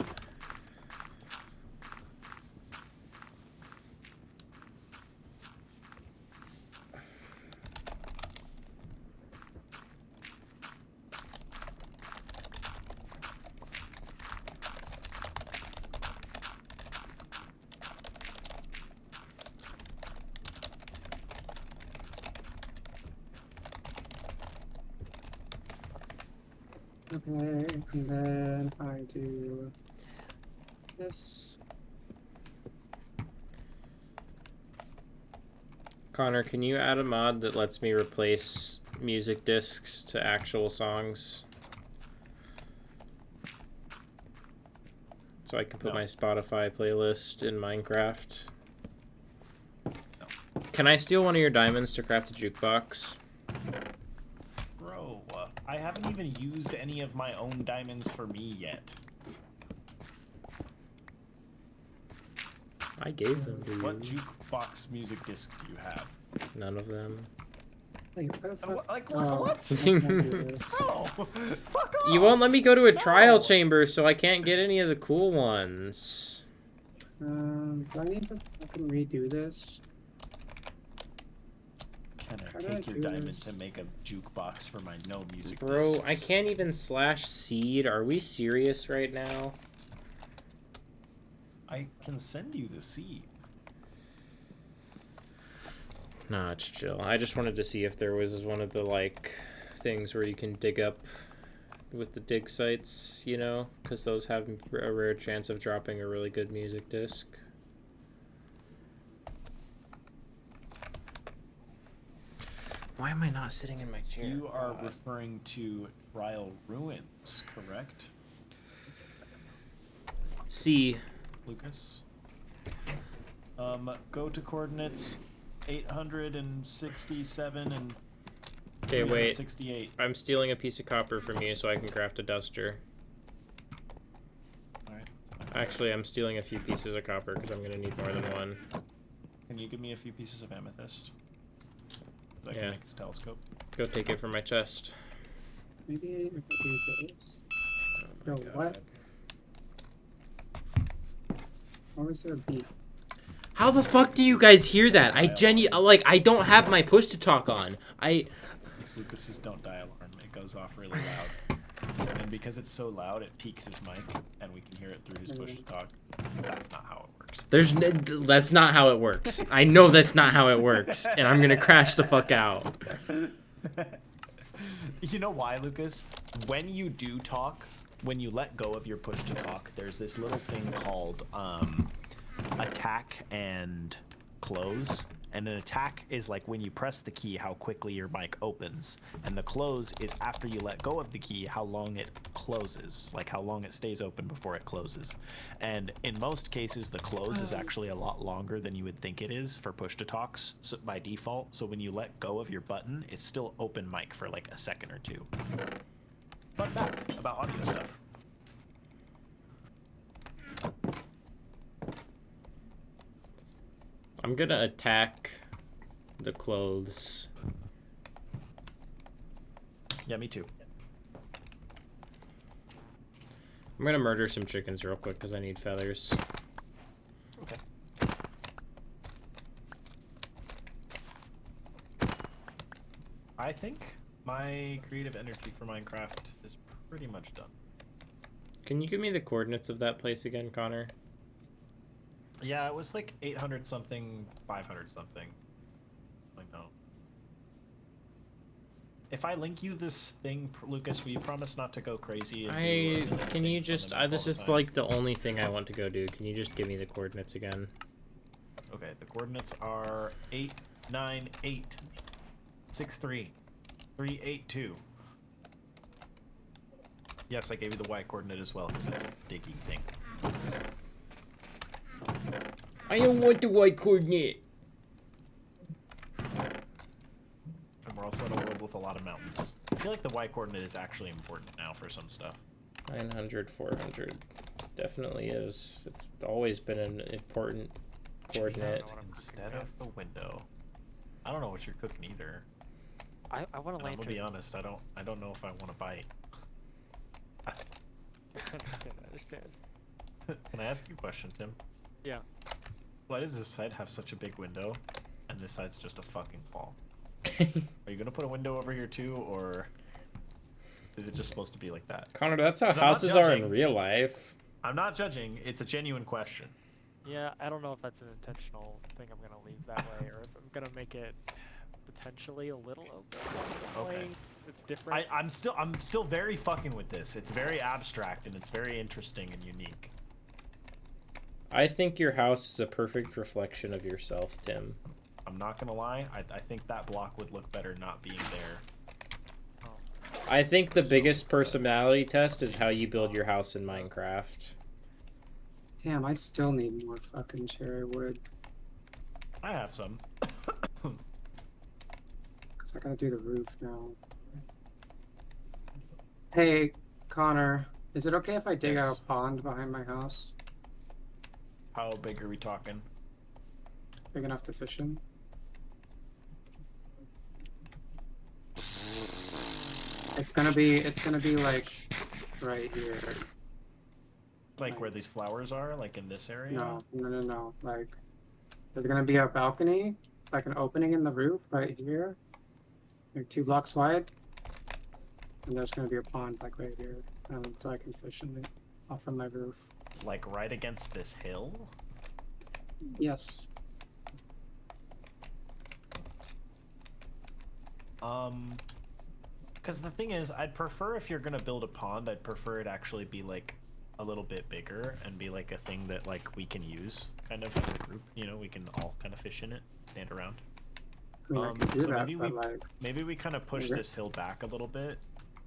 Okay, and then I do this. Connor, can you add a mod that lets me replace music discs to actual songs? So I can put No. my Spotify playlist in Minecraft. Can I steal one of your diamonds to craft a jukebox? Bro, I haven't even used any of my own diamonds for me yet. I gave them to What you. jukebox music disc do you have? None of them. Wait, what the fuck? Like, Oh, what? I can't do this. Bro, fuck off! You won't let me go to a trial No. chamber, so I can't get any of the cool ones. Do I need to fucking redo this? Can How I do I take your do diamond this? to make a jukebox for my no music Bro, discs? I can't even slash seed. Are we serious right now? I can send you the seed. Nah, it's chill. I just wanted to see if there was one of the, like, things where you can dig up with the dig sites, you know? Because those have a rare chance of dropping a really good music disc. Why am I not sitting in my chair? You are referring to Trial Ruins, correct? C. Lucas? Go to coordinates 867 and Okay, wait. 368. I'm stealing a piece of copper from you so I can craft a duster. Alright. Actually, I'm stealing a few pieces of copper because I'm going to need more than one. Can you give me a few pieces of amethyst? So I Yeah. can make his telescope. Go take it from my chest. Maybe I could do this. Oh my Yo, God. what? Why was there a beat? How the fuck do you guys hear that? I don't have my push to talk on. It's Lucas's don't die alarm. It goes off really loud. And because it's so loud, it peaks his mic, and we can hear it through his push to talk. That's not how it works. That's not how it works. I know that's not how it works, and I'm gonna crash the fuck out. You know why, Lucas? When you do talk, when you let go of your push to talk, there's this little thing called attack and close. And an attack is like when you press the key, how quickly your mic opens. And the close is after you let go of the key, how long it closes. Like how long it stays open before it closes. And in most cases, the close is actually a lot longer than you would think it is for push to talks by default. So when you let go of your button, it's still open mic for like a second or two. Fun fact about audio stuff. I'm gonna attack the clothes. Yeah, me too. I'm gonna murder some chickens real quick because I need feathers. Okay. I think my creative energy for Minecraft is pretty much done. Can you give me the coordinates of that place again, Connor? Yeah, it was like 800 something, 500 something. Like, no. If I link you this thing, Lucas, will you promise not to go crazy? And do, Can you things on just, the map this all the is time? like the only thing I want to go do. Can you just give me the coordinates again? Okay, the coordinates are 898 63 382. Yes, I gave you the Y coordinate as well because it's a digging thing. I don't want the white coordinate. And we're also in a world with a lot of mountains. I feel like the Y coordinate is actually important now for some stuff. 900, 400. Definitely is. It's always been an important coordinate. Instead of the window. I don't know what you're cooking either. I want a And I'm lantern. gonna be honest, I don't know if I want to bite. I understand. Can I ask you a question, Tim? Yeah. Why does this side have such a big window, and this side's just a fucking wall? Are you gonna put a window over here too, or is it just supposed to be like that? Connor, that's how 'Cause I'm not houses are in judging. real life. I'm not judging. It's a genuine question. Yeah, I don't know if that's an intentional thing I'm gonna leave that way, or if I'm gonna make it potentially a little open. Okay. It's different. I'm still very fucking with this. It's very abstract and it's very interesting and unique. I think your house is a perfect reflection of yourself, Tim. I'm not gonna lie. I think that block would look better not being there. I think the biggest personality test is how you build your house in Minecraft. Damn, I still need more fucking cherry wood. I have some. Cause I gotta do the roof now. Hey, Connor, is it okay if I dig Yes. out a pond behind my house? How big are we talking? Big enough to fish in? It's gonna be like right here. Like where these flowers are, like in this area? No. Like, there's gonna be a balcony, like an opening in the roof right here, like 2 blocks wide, and there's gonna be a pond like right here, so I can fish in it off of my roof. like right against this hill? Yes. Because the thing is, I'd prefer if you're gonna build a pond, I'd prefer it actually be like a little bit bigger and be like a thing that like we can use kind of as a group. You know, we can all kind of fish in it, stand around. I mean, I could do So that, but like, maybe we kind of push Okay. this hill back a little bit,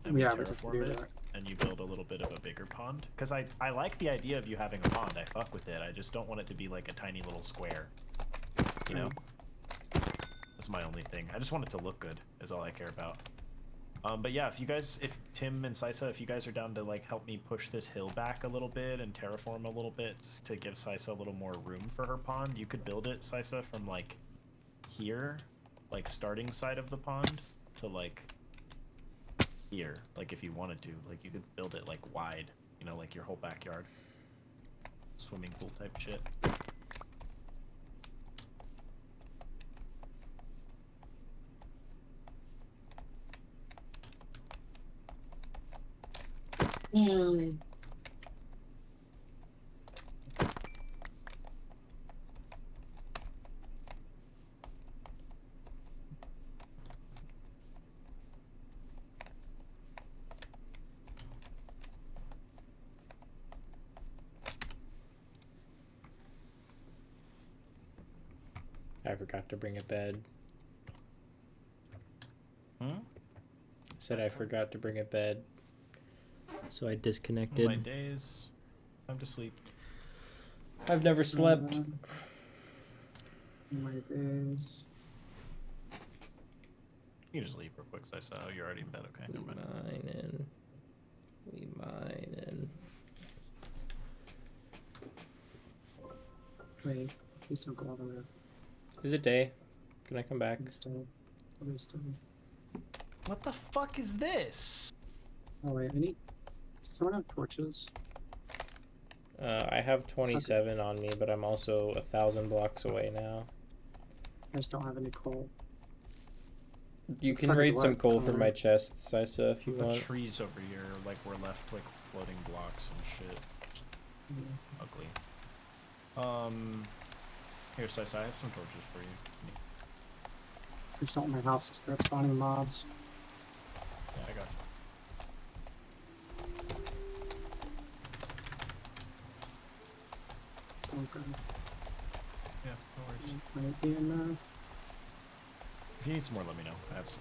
and we yeah, we could terraform do it, that. and you build a little bit of a bigger pond. Because I like the idea of you having a pond. I fuck with it. I just don't want it to be like a tiny little square. You know. That's my only thing. I just want it to look good. Is all I care about. But yeah, if Tim and Sisa, if you guys are down to like help me push this hill back a little bit and terraform a little bit to give Sisa a little more room for her pond, you could build it, Sisa, from like here, like starting side of the pond to like here, like if you wanted to, like you could build it like wide, you know, like your whole backyard, swimming pool type shit. I forgot to bring a bed. Said I forgot to bring a bed. So I disconnected. My days. Time to sleep. I've never slept. My days. You can just leave real quick, so I saw you're already in bed. Okay, never mind. We mining. Wait, please don't go all the way up. Is it day? Can I come back? What the fuck is this? Oh wait, I need. Does someone have torches? I have 27 on me, but I'm also 1,000 blocks away now. I just don't have any coal. You What can fuck is raid some what? coal from my chest, Sisa, if you The want. trees over here, like we're left like floating blocks and shit. Just ugly. Here, Sisa, I have some torches for you. I just don't want my house to start spawning mobs. Yeah, I got you. Okay. Yeah, no worries. Might be enough. If you need some more, let me know. I have some.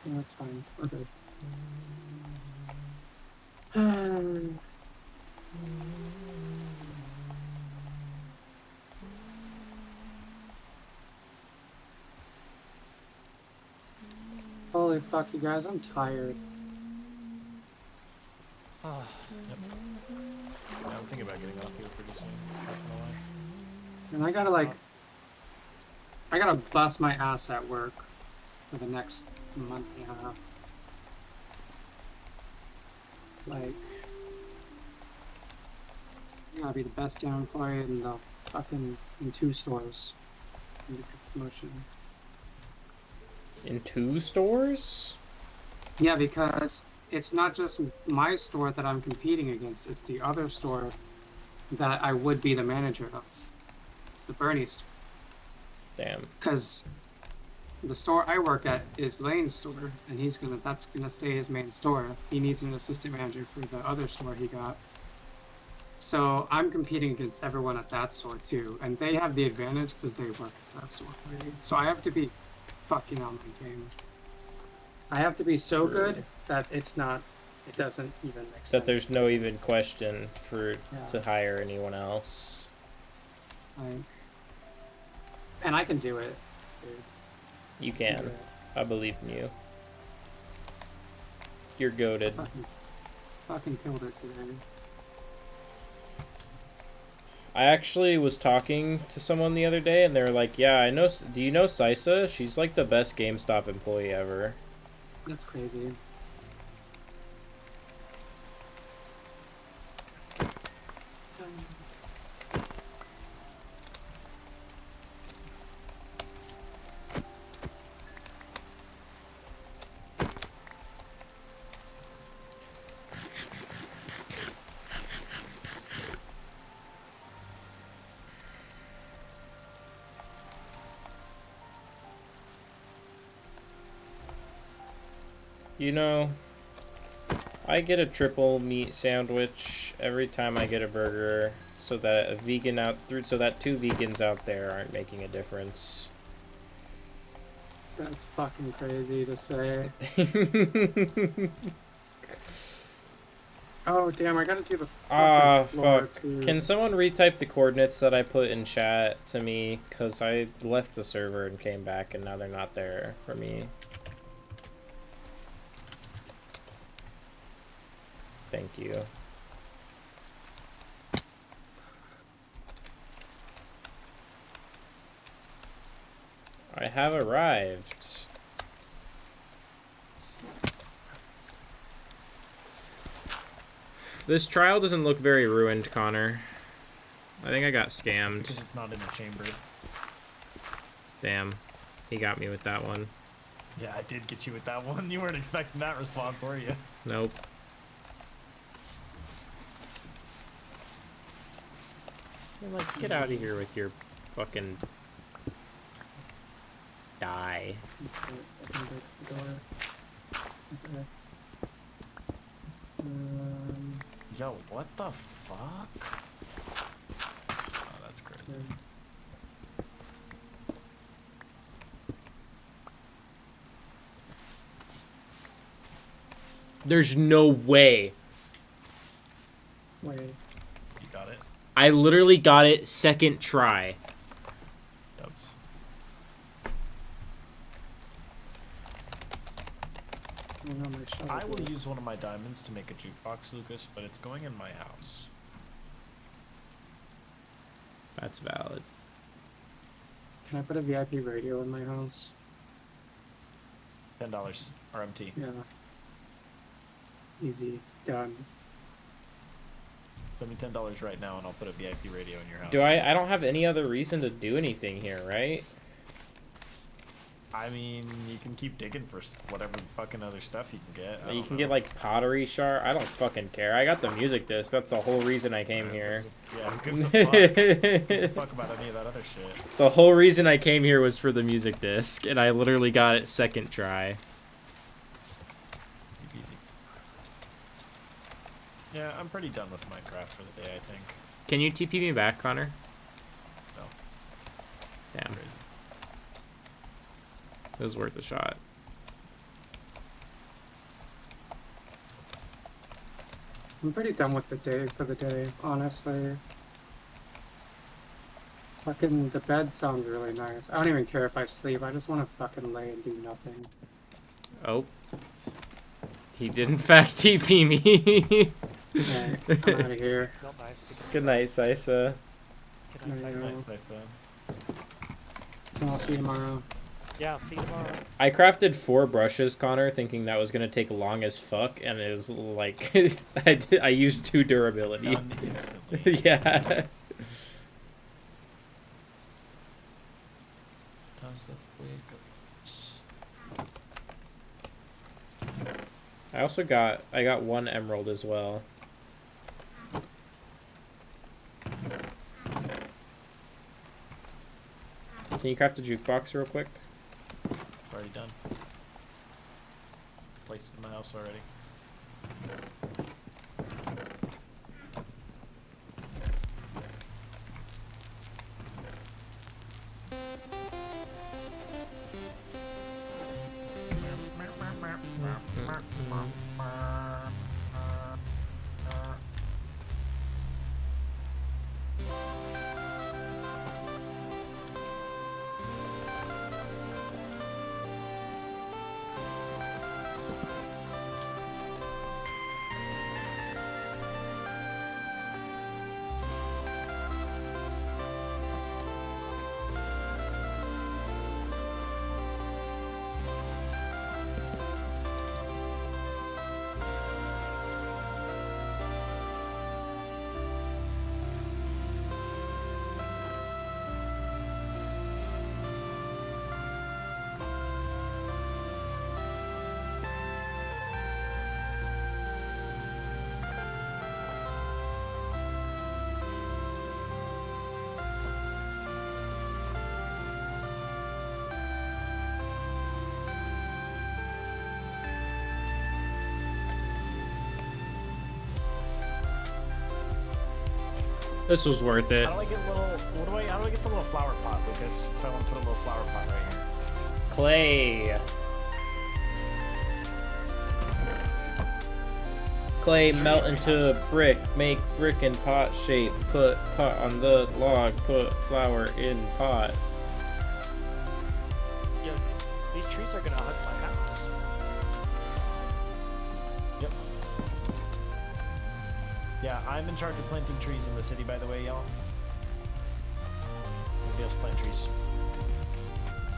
Yeah, that's fine. Okay. Holy fuck, you guys, I'm tired. Yep. Yeah, I'm thinking about getting off here pretty soon. Not gonna lie. And I gotta like, I gotta bust my ass at work for the next month and a half. Like, I gotta be the best damn employee in the fucking in 2 stores. And get this promotion. In 2 stores? Yeah, because it's not just my store that I'm competing against; it's the other store that I would be the manager of. It's the Bernie store. Damn. Because the store I work at is Lane's store, and that's gonna stay his main store. He needs an assistant manager for the other store he got. So I'm competing against everyone at that store too, and they have the advantage because they work at that store. So I have to be fucking on my game. I have to be so True. good that it doesn't even make sense. That there's no even question for Yeah. to hire anyone else. Like, and I can do it, dude. You I can. do it. I believe in you. You're goated. Fucking killed it today. I actually was talking to someone the other day, and they were like, "Yeah, I know. Do you know Sisa? She's like the best GameStop employee ever." That's crazy. You know, I get a triple meat sandwich every time I get a burger, so that so that 2 vegans out there aren't making a difference. That's fucking crazy to say. Oh damn! I gotta do the fucking floor Fuck. too. Can someone retype the coordinates that I put in chat to me? Because I left the server and came back, and now they're not there for me. Thank you. I have arrived. This trial doesn't look very ruined, Connor. I think I got scammed. Because it's not in the chamber. Damn. He got me with that one. Yeah, I did get you with that one. You weren't expecting that response, were you? Nope. You're like, get out of here with your fucking die. Yo, what the fuck? Oh, that's crazy. There's no way. Wait. You got it? I literally got it second try. Dubs. Oh, no, my shot I will is- use one of my diamonds to make a jukebox, Lucas, but it's going in my house. That's valid. Can I put a VIP radio in my house? $10 RMT. Yeah. Easy. Done. Send me $10 right now, and I'll put a VIP radio in your house. I don't have any other reason to do anything here, right? I mean, you can keep digging for whatever fucking other stuff you can get. You can get like pottery shard. I don't fucking care. I got the music disc. That's the whole reason I came here. Yeah, who gives a fuck? Who gives a fuck about any of that other shit? The whole reason I came here was for the music disc, and I literally got it second try. Easy peasy. Yeah, I'm pretty done with Minecraft for the day, I think. Can you TP me back, Connor? No. Damn. Crazy. It was worth a shot. I'm pretty done with the day for the day, honestly. Fucking the bed sounds really nice. I don't even care if I sleep. I just want to fucking lay and do nothing. Oh. He did in fact TP me. Okay, I'm out of here. Felt nice to get Good night, Sisa. Good night, Night. night. Nice, And I'll see you tomorrow. Yeah, I'll see you tomorrow. I crafted 4 brushes, Connor, thinking that was gonna take long as fuck, and it was like I used 2 durability. Done instantly. Yeah. Times that's I got 1 emerald as well. Can you craft a jukebox real quick? already done. Placed in my house already. This was worth it. How do I get how do I get the little flower pot, Lucas? If I want to put a little flower pot right here. Clay. Clay melt into a brick, make brick in pot shape, put pot on the log, put flour in pot. Yeah, these trees are gonna hug my house. Yep. Yeah, I'm in charge of planting trees in the city, by the way, y'all. Nobody else plant trees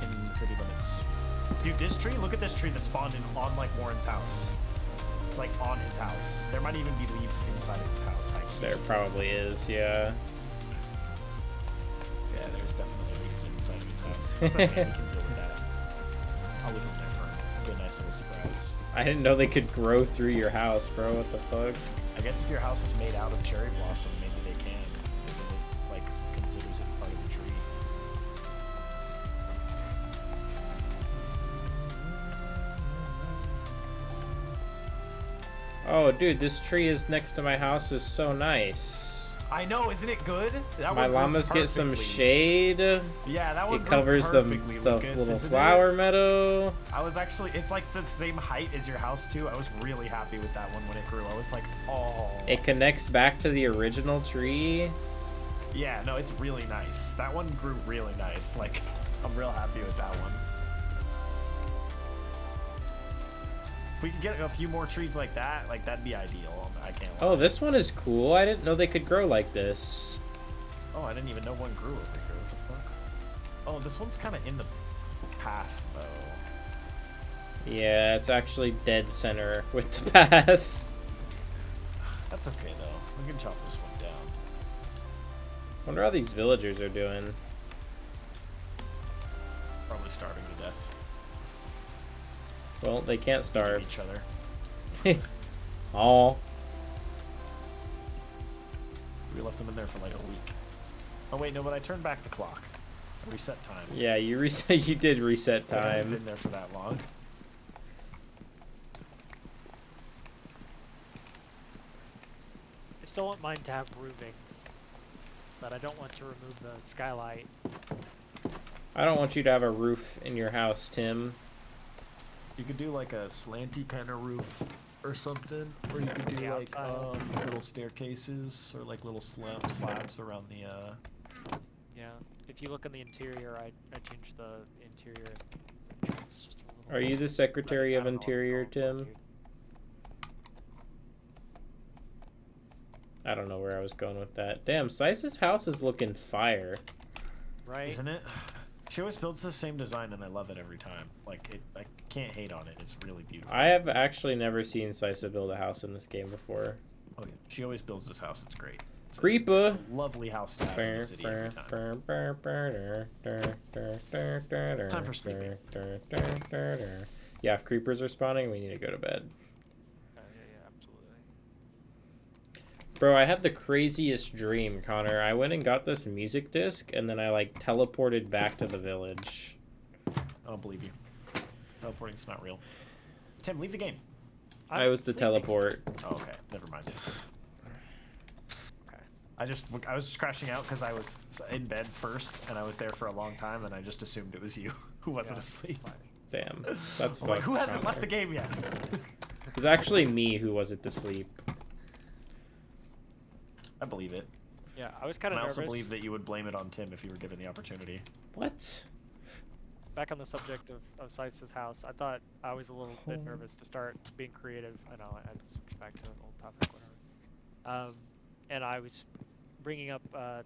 in the city limits. Dude, this tree, look at this tree that spawned in on like Warren's house. It's like on his house. There might even be leaves inside of his house. There probably is, yeah. Yeah, there's definitely leaves inside of his house. It's okay, we can deal with that. I'll leave him there for a nice little surprise. I didn't know they could grow through your house, bro. What the fuck? I guess if your house is made out of cherry blossom, maybe they can. Maybe it, like, considers it part of the tree. Oh, dude, this tree is next to my house is so nice. I know, isn't it good? That My one grew llamas get some perfectly. shade. Yeah, that one It grew covers the perfectly, little Lucas, isn't flower it? meadow. I was actually, it's like the same height as your house too. I was really happy with that one when it grew. I was like, oh. It connects back to the original tree. Yeah, no, it's really nice. That one grew really nice. Like, I'm real happy with that one. If we could get a few more trees like that, like, that'd be ideal. I can't lie. Oh, this one is cool. I didn't know they could grow like this. Oh, I didn't even know one grew over here. What the fuck? Oh, this one's kind of in the path, though. Yeah, it's actually dead center with the path. That's okay, though. We can chop this one down. Wonder how these villagers are doing. Probably starving to death. Well, they can't starve. Each other. Oh. We left them in there for like a week. Oh wait, no, but I turned back the clock. I reset time. Yeah, you reset. You did reset I haven't time. been there for that long. I still want mine to have roofing, but I don't want to remove the skylight. I don't want you to have a roof in your house, Tim. You could do like a slanty kind of roof or something, or you could do Yeah, like little staircases or like little slabs around the. Yeah, if you look in the interior, I changed the interior. It's just a little Are you the Secretary I of don't know what Interior, it's called, Tim? dude. I don't know where I was going with that. Damn, Sice's house is looking fire. Right? Isn't it? She always builds the same design, and I love it every time. Like it, I can't hate on it. It's really beautiful. I have actually never seen Sice build a house in this game before. Oh, yeah. She always builds this house. It's great. It's Creeper. a lovely house to have in the city every time. Time for sleeping. Yeah, if creepers are spawning, we need to go to bed. Yeah, absolutely. Bro, I had the craziest dream, Connor. I went and got this music disc, and then I, like, teleported back to the village. I don't believe you. Teleporting's not real. Tim, leave the game. I was the teleport. Oh, okay, never mind. Okay. I was just crashing out because I was in bed first, and I was there for a long time, and I just assumed it was you who wasn't asleep. Damn, that's I was like, fucked, who hasn't Connor. left the game yet? It was actually me who wasn't asleep. I believe it. Yeah, I was kind And of I nervous. also believe that you would blame it on Tim if you were given the opportunity. What? Back on the subject of Sice's house, I thought I was a little bit nervous to start being creative. I know, I switched back to an old topic, whatever. And I was bringing up, I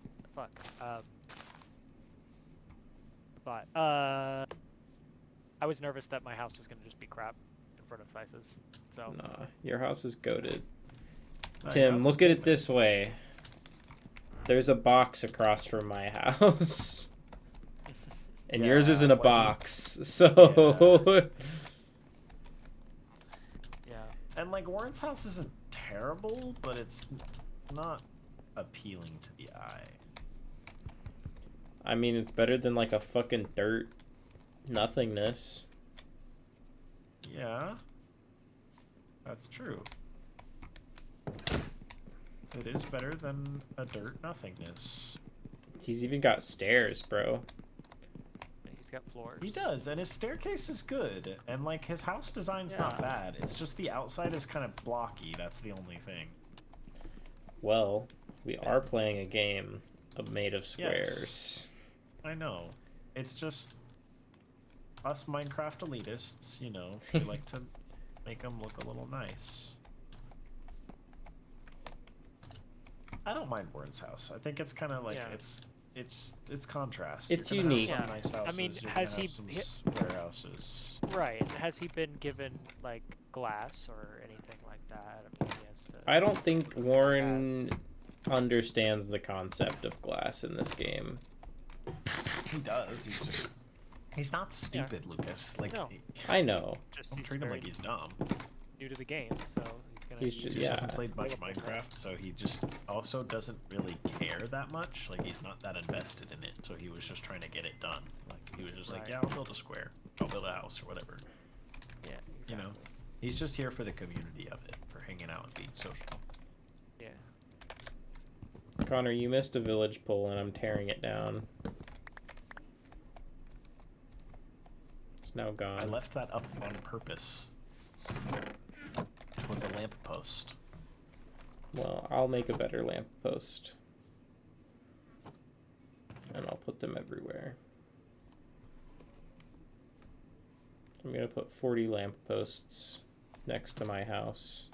was nervous that my house was going to just be crap in front of Sice's, so. Nah, your house is goated. My Tim, house look is at it this way. There's a box across from my house. And yours Yeah, isn't a what? box, so... Yeah. And like Warren's house isn't terrible, but it's not appealing to the eye. I mean, it's better than like a fucking dirt nothingness. Yeah. That's true. It is better than a dirt nothingness. He's even got stairs, bro. He's got floors. He does, and his staircase is good, and like his house design's not Yeah. bad. It's just the outside is kind of blocky. That's the only thing. Well, we are playing a game made of squares. Yes. I know. It's just us Minecraft elitists, you know. We like to make them look a little nice. I don't mind Warren's house. I think it's kind of like Yeah. it's contrast. It's You're gonna unique. Have some Yeah. nice houses. I mean, you're has gonna he- have some he- square houses? Right. Has he been given like glass or anything like that? I mean, he has to... I don't think Warren understands the concept of glass in this game. He does. He's not stupid, Lucas. Like No. I know. Just don't he's treat him very like he's dumb. new to the game, so he's gonna. He's use just- He it. just yeah. hasn't played much Minecraft, so he just also doesn't really care that much. Like he's not that invested in it, so he was just trying to get it done. Like he was just like, Right. yeah, I'll build a square, I'll build a house or whatever. Yeah. Exactly. You know, he's just here for the community of it, for hanging out and being social. Yeah. Connor, you missed a village pole and I'm tearing it down. It's now gone. I left that up on purpose. It was a lamppost. Well, I'll make a better lamppost. And I'll put them everywhere. I'm gonna put 40 lampposts next to my house.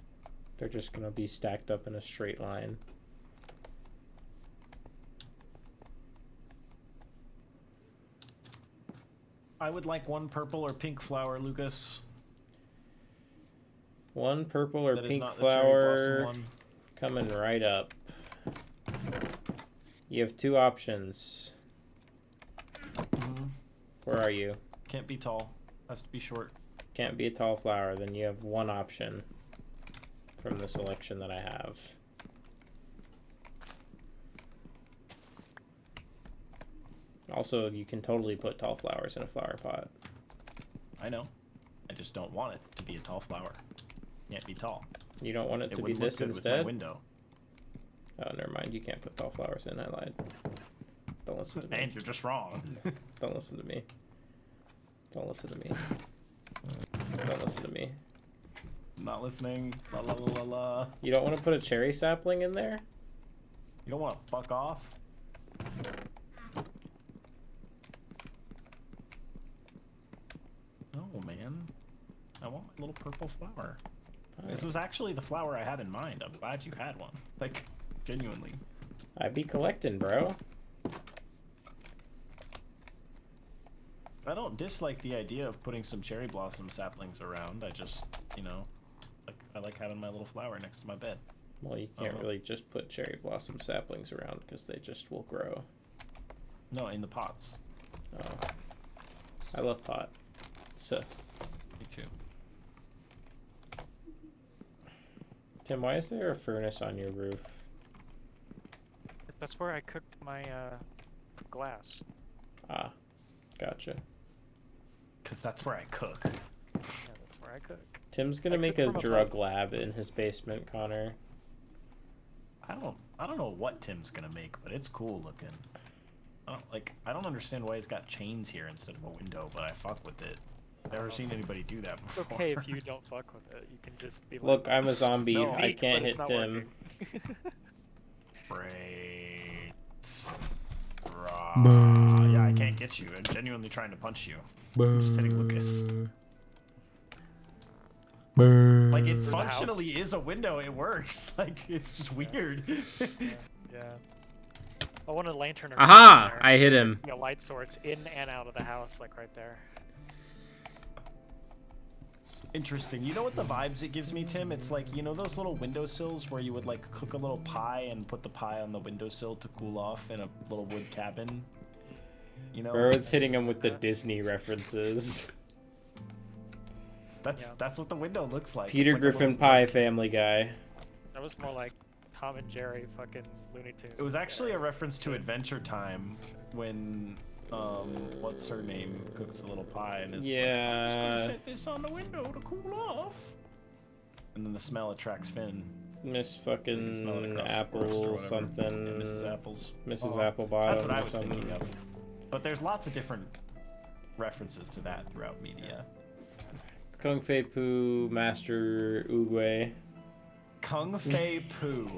They're just gonna be stacked up in a straight line. I would like one purple or pink flower, Lucas. One purple or That is pink not the cherry blossom flower one. coming right up. You have two options. Mhm. Where are you? Can't be tall. Has to be short. Can't be a tall flower. Then you have one option from the selection that I have. Also, you can totally put tall flowers in a flower pot. I know. I just don't want it to be a tall flower. Can't be tall. You don't want it It to be would look this good with my instead? window. Oh, never mind. You can't put tall flowers in. I lied. Don't listen to me. And you're just wrong. Don't listen to me. Don't listen to me. Don't listen to me. Not listening. La la la la la. You don't want to put a cherry sapling in there? You don't want to fuck off? No, man. I want my little purple flower. This was actually the flower I had in mind. I'm glad you had one. Like, genuinely. I be collecting, bro. I don't dislike the idea of putting some cherry blossom saplings around. I just, you know, I like having my little flower next to my bed. Well, you can't Uh-huh. really just put cherry blossom saplings around because they just will grow. No, in the pots. Oh. I love pot. So, Me too. Tim, why is there a furnace on your roof? That's where I cooked my glass. Ah, gotcha. Because that's where I cook. Yeah, that's where I cook. Tim's gonna I make cook a from drug above. lab in his basement, Connor. I don't know what Tim's gonna make, but it's cool looking. I don't understand why he's got chains here instead of a window, but I fuck with it. Never seen anybody do that It's before. okay if you don't fuck with it. You can just be like, Look, I'm a zombie. No, I "Weak, can't but hit it's not Tim. working." Brains. Rah. Yeah, I can't get you. I'm genuinely trying to punch you. I'm just hitting Lucas. Like, it the house. functionally is a window. It works. Like, it's just weird. Yeah. I want a lantern or Aha! something there. I hit him. A light source in and out of the house, like right there. Interesting. You know what the vibes it gives me, Tim? It's like, you know those little windowsills where you would like cook a little pie and put the pie on the windowsill to cool off in a little wood cabin? You know? Burrow's hitting him with the Disney references. That's Yeah. that's what the window looks like. Peter It's like a Griffin little- Pie Family Guy. That was more like Tom and Jerry fucking Looney Tunes. It was actually a reference to Adventure Time when what's her name cooks the little pie and is like, I'm just Yeah. gonna set this on the window to cool off. And then the smell attracts Finn. Miss Smell it fucking across the forest or Apple whatever. something. Yeah, Mrs. Apples. Mrs. Uh-huh. Applebottom. That's what I or was something. thinking of. But there's lots of different references to that throughout media. Kung Fei Poo, Master Oogway. Kung Fei Poo.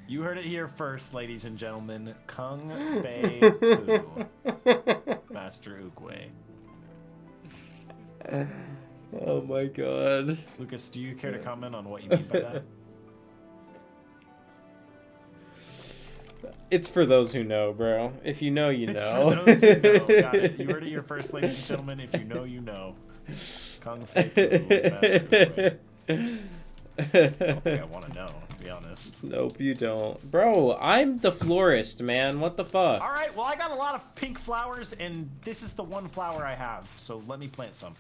You heard it here first, ladies and gentlemen. Kung Fei Poo. Master Oogway. Oh my god. Lucas, do you care to comment on what you mean by that? It's for those who know, bro. If you know, you It's know. for those who know. Got it. You heard it here first, ladies and gentlemen. If you know, you know. Kung Fei Poo. Master Oogway. I don't think I want to know, to be honest. Nope, you don't. Bro, I'm the florist, man. What the fuck? All right, well, I got a lot of pink flowers, and this is the one flower I have, so let me plant some.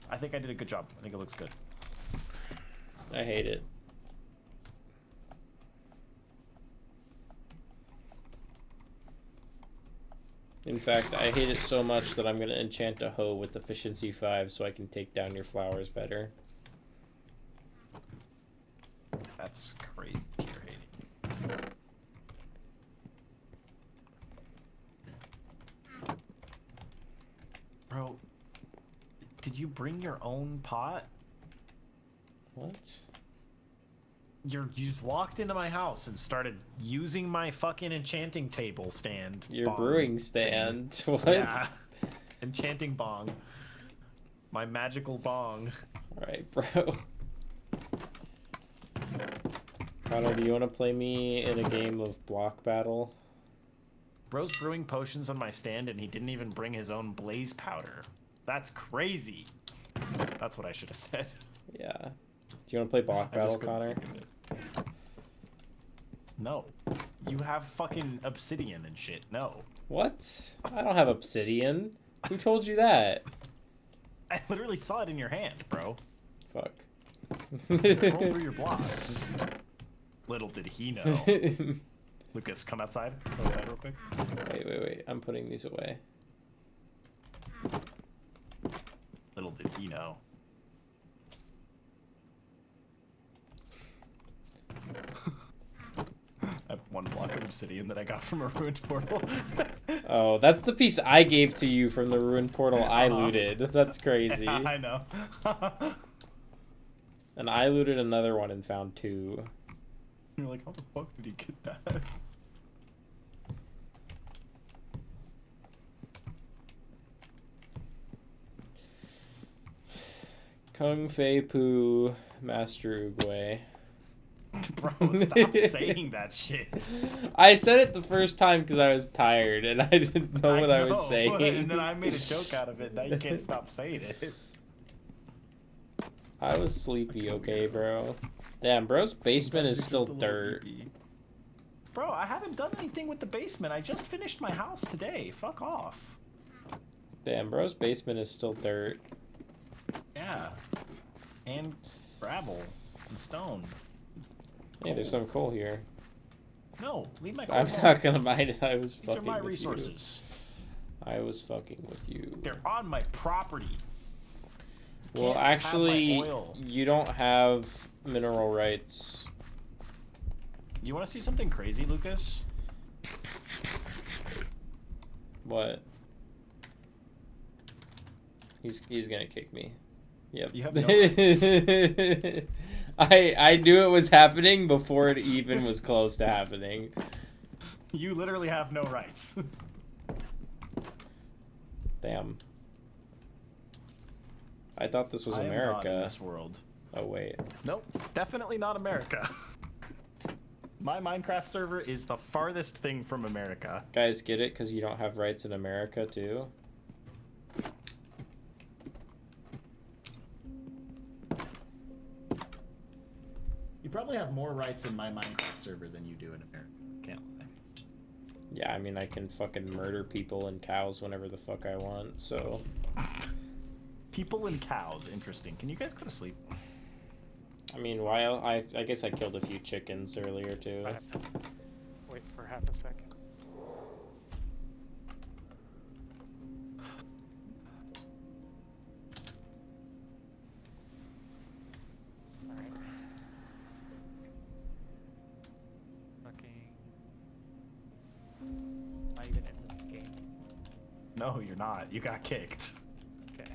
I think I did a good job. I think it looks good. I hate it. In fact, I hate it so much that I'm going to enchant a hoe with efficiency 5 so I can take down your flowers better. That's crazy tier hating. Bro, did you bring your own pot? What? You've walked into my house and started using my fucking enchanting table stand. Your bong brewing thing. stand. What? Yeah. Enchanting bong. My magical bong. Alright, bro. Connor, do you want to play me in a game of block battle? Bro's brewing potions on my stand and he didn't even bring his own blaze powder. That's crazy. That's what I should have said. Yeah. Do you want to play block I battle, just couldn't Connor? think of it. No. You have fucking obsidian and shit. No. What? I don't have obsidian. Who told you that? I literally saw it in your hand, bro. Fuck. Roll through your blocks. Little did he know. Lucas, come outside. Come outside real quick. Wait. I'm putting these away. Little did he know. I have one block of obsidian that I got from a ruined portal. Oh, that's the piece I gave to you from the ruined portal I looted. That's crazy. Yeah, I know. And I looted another one and found 2. You're like, how the fuck did he get that? Kung Fei Poo, Master Oogway. Bro, stop saying that shit. I said it the first time because I was tired and I didn't know what I was know, saying. And then I made a joke out of it. Now you can't stop saying it. I was sleepy, okay, bro? Damn, bro's basement is Sometimes still you're just a little dirt. creepy. Bro, I haven't done anything with the basement. I just finished my house today. Fuck off. Damn, bro's basement is still dirt. Yeah. And gravel and stone. Hey, there's some coal here. No, leave my coal I'm alone. not gonna mind it. I was These are fucking my with resources. you. I was fucking with you. They're on my property. Well, Can't have my actually, oil. you don't have mineral rights. You want to see something crazy, Lucas? What? He's gonna kick me. Yep. You have no rights. I knew it was happening before it even was close to happening. You literally have no rights. Damn. I thought this was I am not America. in this world. Oh wait. Nope, definitely not America. My Minecraft server is the farthest thing from America. Guys, get it? Because you don't have rights in America too. You probably have more rights in my Minecraft server than you do in America. Can't lie. Yeah, I mean I can fucking murder people and cows whenever the fuck I want. So. People and cows, interesting. Can you guys go to sleep? I mean, while I guess I killed a few chickens earlier too. I have to wait for half a second. No, you're not. You got kicked. Okay.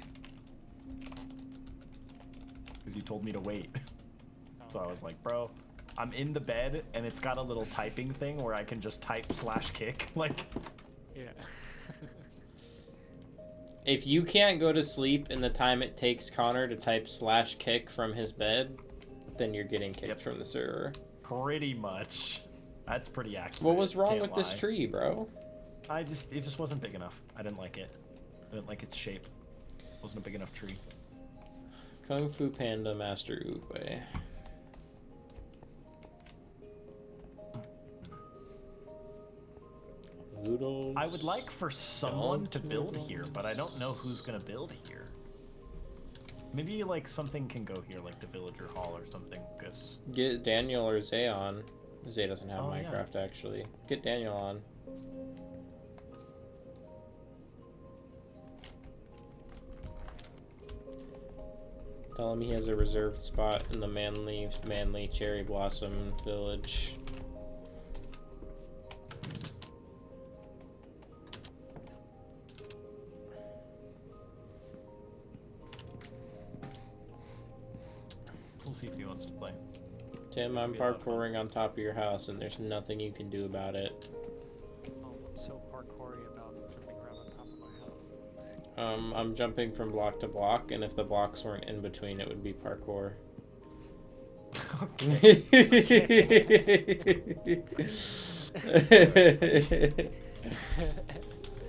Because you told me to wait. Oh, So I okay. was like, bro, I'm in the bed and it's got a little typing thing where I can just type /kick. Like, Yeah. If you can't go to sleep in the time it takes Connor to type /kick from his bed, then you're getting kicked Yep. from the server. pretty much. That's pretty accurate. What was wrong Can't with this lie. tree, bro? It just wasn't big enough. I didn't like it. I didn't like its shape. It wasn't a big enough tree. Kung Fu Panda Master Uwe. Noodles. I would like for someone Don't to build noodle. here, but I don't know who's gonna build here. Maybe like something can go here, like the villager hall or something, because Get Daniel or Zay on. Zay doesn't have Oh, yeah. Minecraft, actually. Get Daniel on. Tell him he has a reserved spot in the manly cherry blossom village. we'll see if he wants to play. Tim, I'm Be a lot of fun. parkouring on top of your house and there's nothing you can do about it. Oh, what's so parkoury about jumping around on top of my house? I'm jumping from block to block, and if the blocks weren't in between, it would be parkour.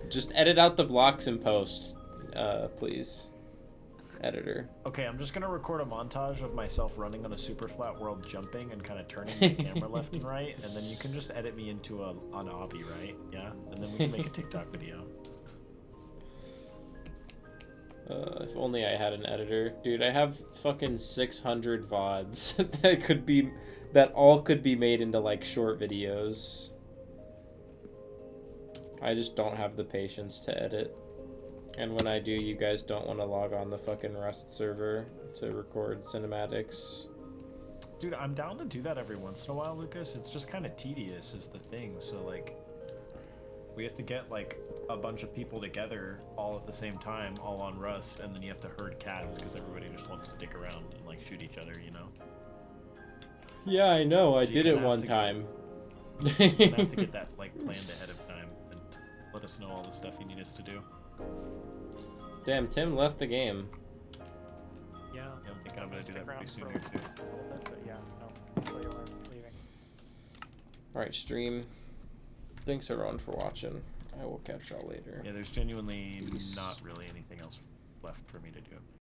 Just edit out the blocks in post, please. Editor. Okay, I'm just gonna record a montage of myself running on a super flat world, jumping and kind of turning the camera left and right, and then you can just edit me into an obby, right? Yeah, and then we can make a TikTok video. If only I had an editor. Dude, I have fucking 600 VODs that all could be made into like short videos. I just don't have the patience to edit. And when I do, you guys don't want to log on the fucking Rust server to record cinematics. Dude, I'm down to do that every once in a while, Lucas. It's just kind of tedious is the thing. So like, we have to get like a bunch of people together all at the same time, all on Rust, and then you have to herd cats because everybody just wants to dick around and like shoot each other, you know? Yeah, I know. I So did you're it gonna one have to time. You're gonna have to get that like planned ahead of time and let us know all the stuff you need us to do. Damn, Tim left the game. Yeah. I don't think I'm gonna do Stick that around pretty soon for here too. a little bit, but yeah, no. So you are leaving. Alright, stream. Thanks everyone for watching. I will catch y'all later. Yeah, there's genuinely Peace. not really anything else left for me to do.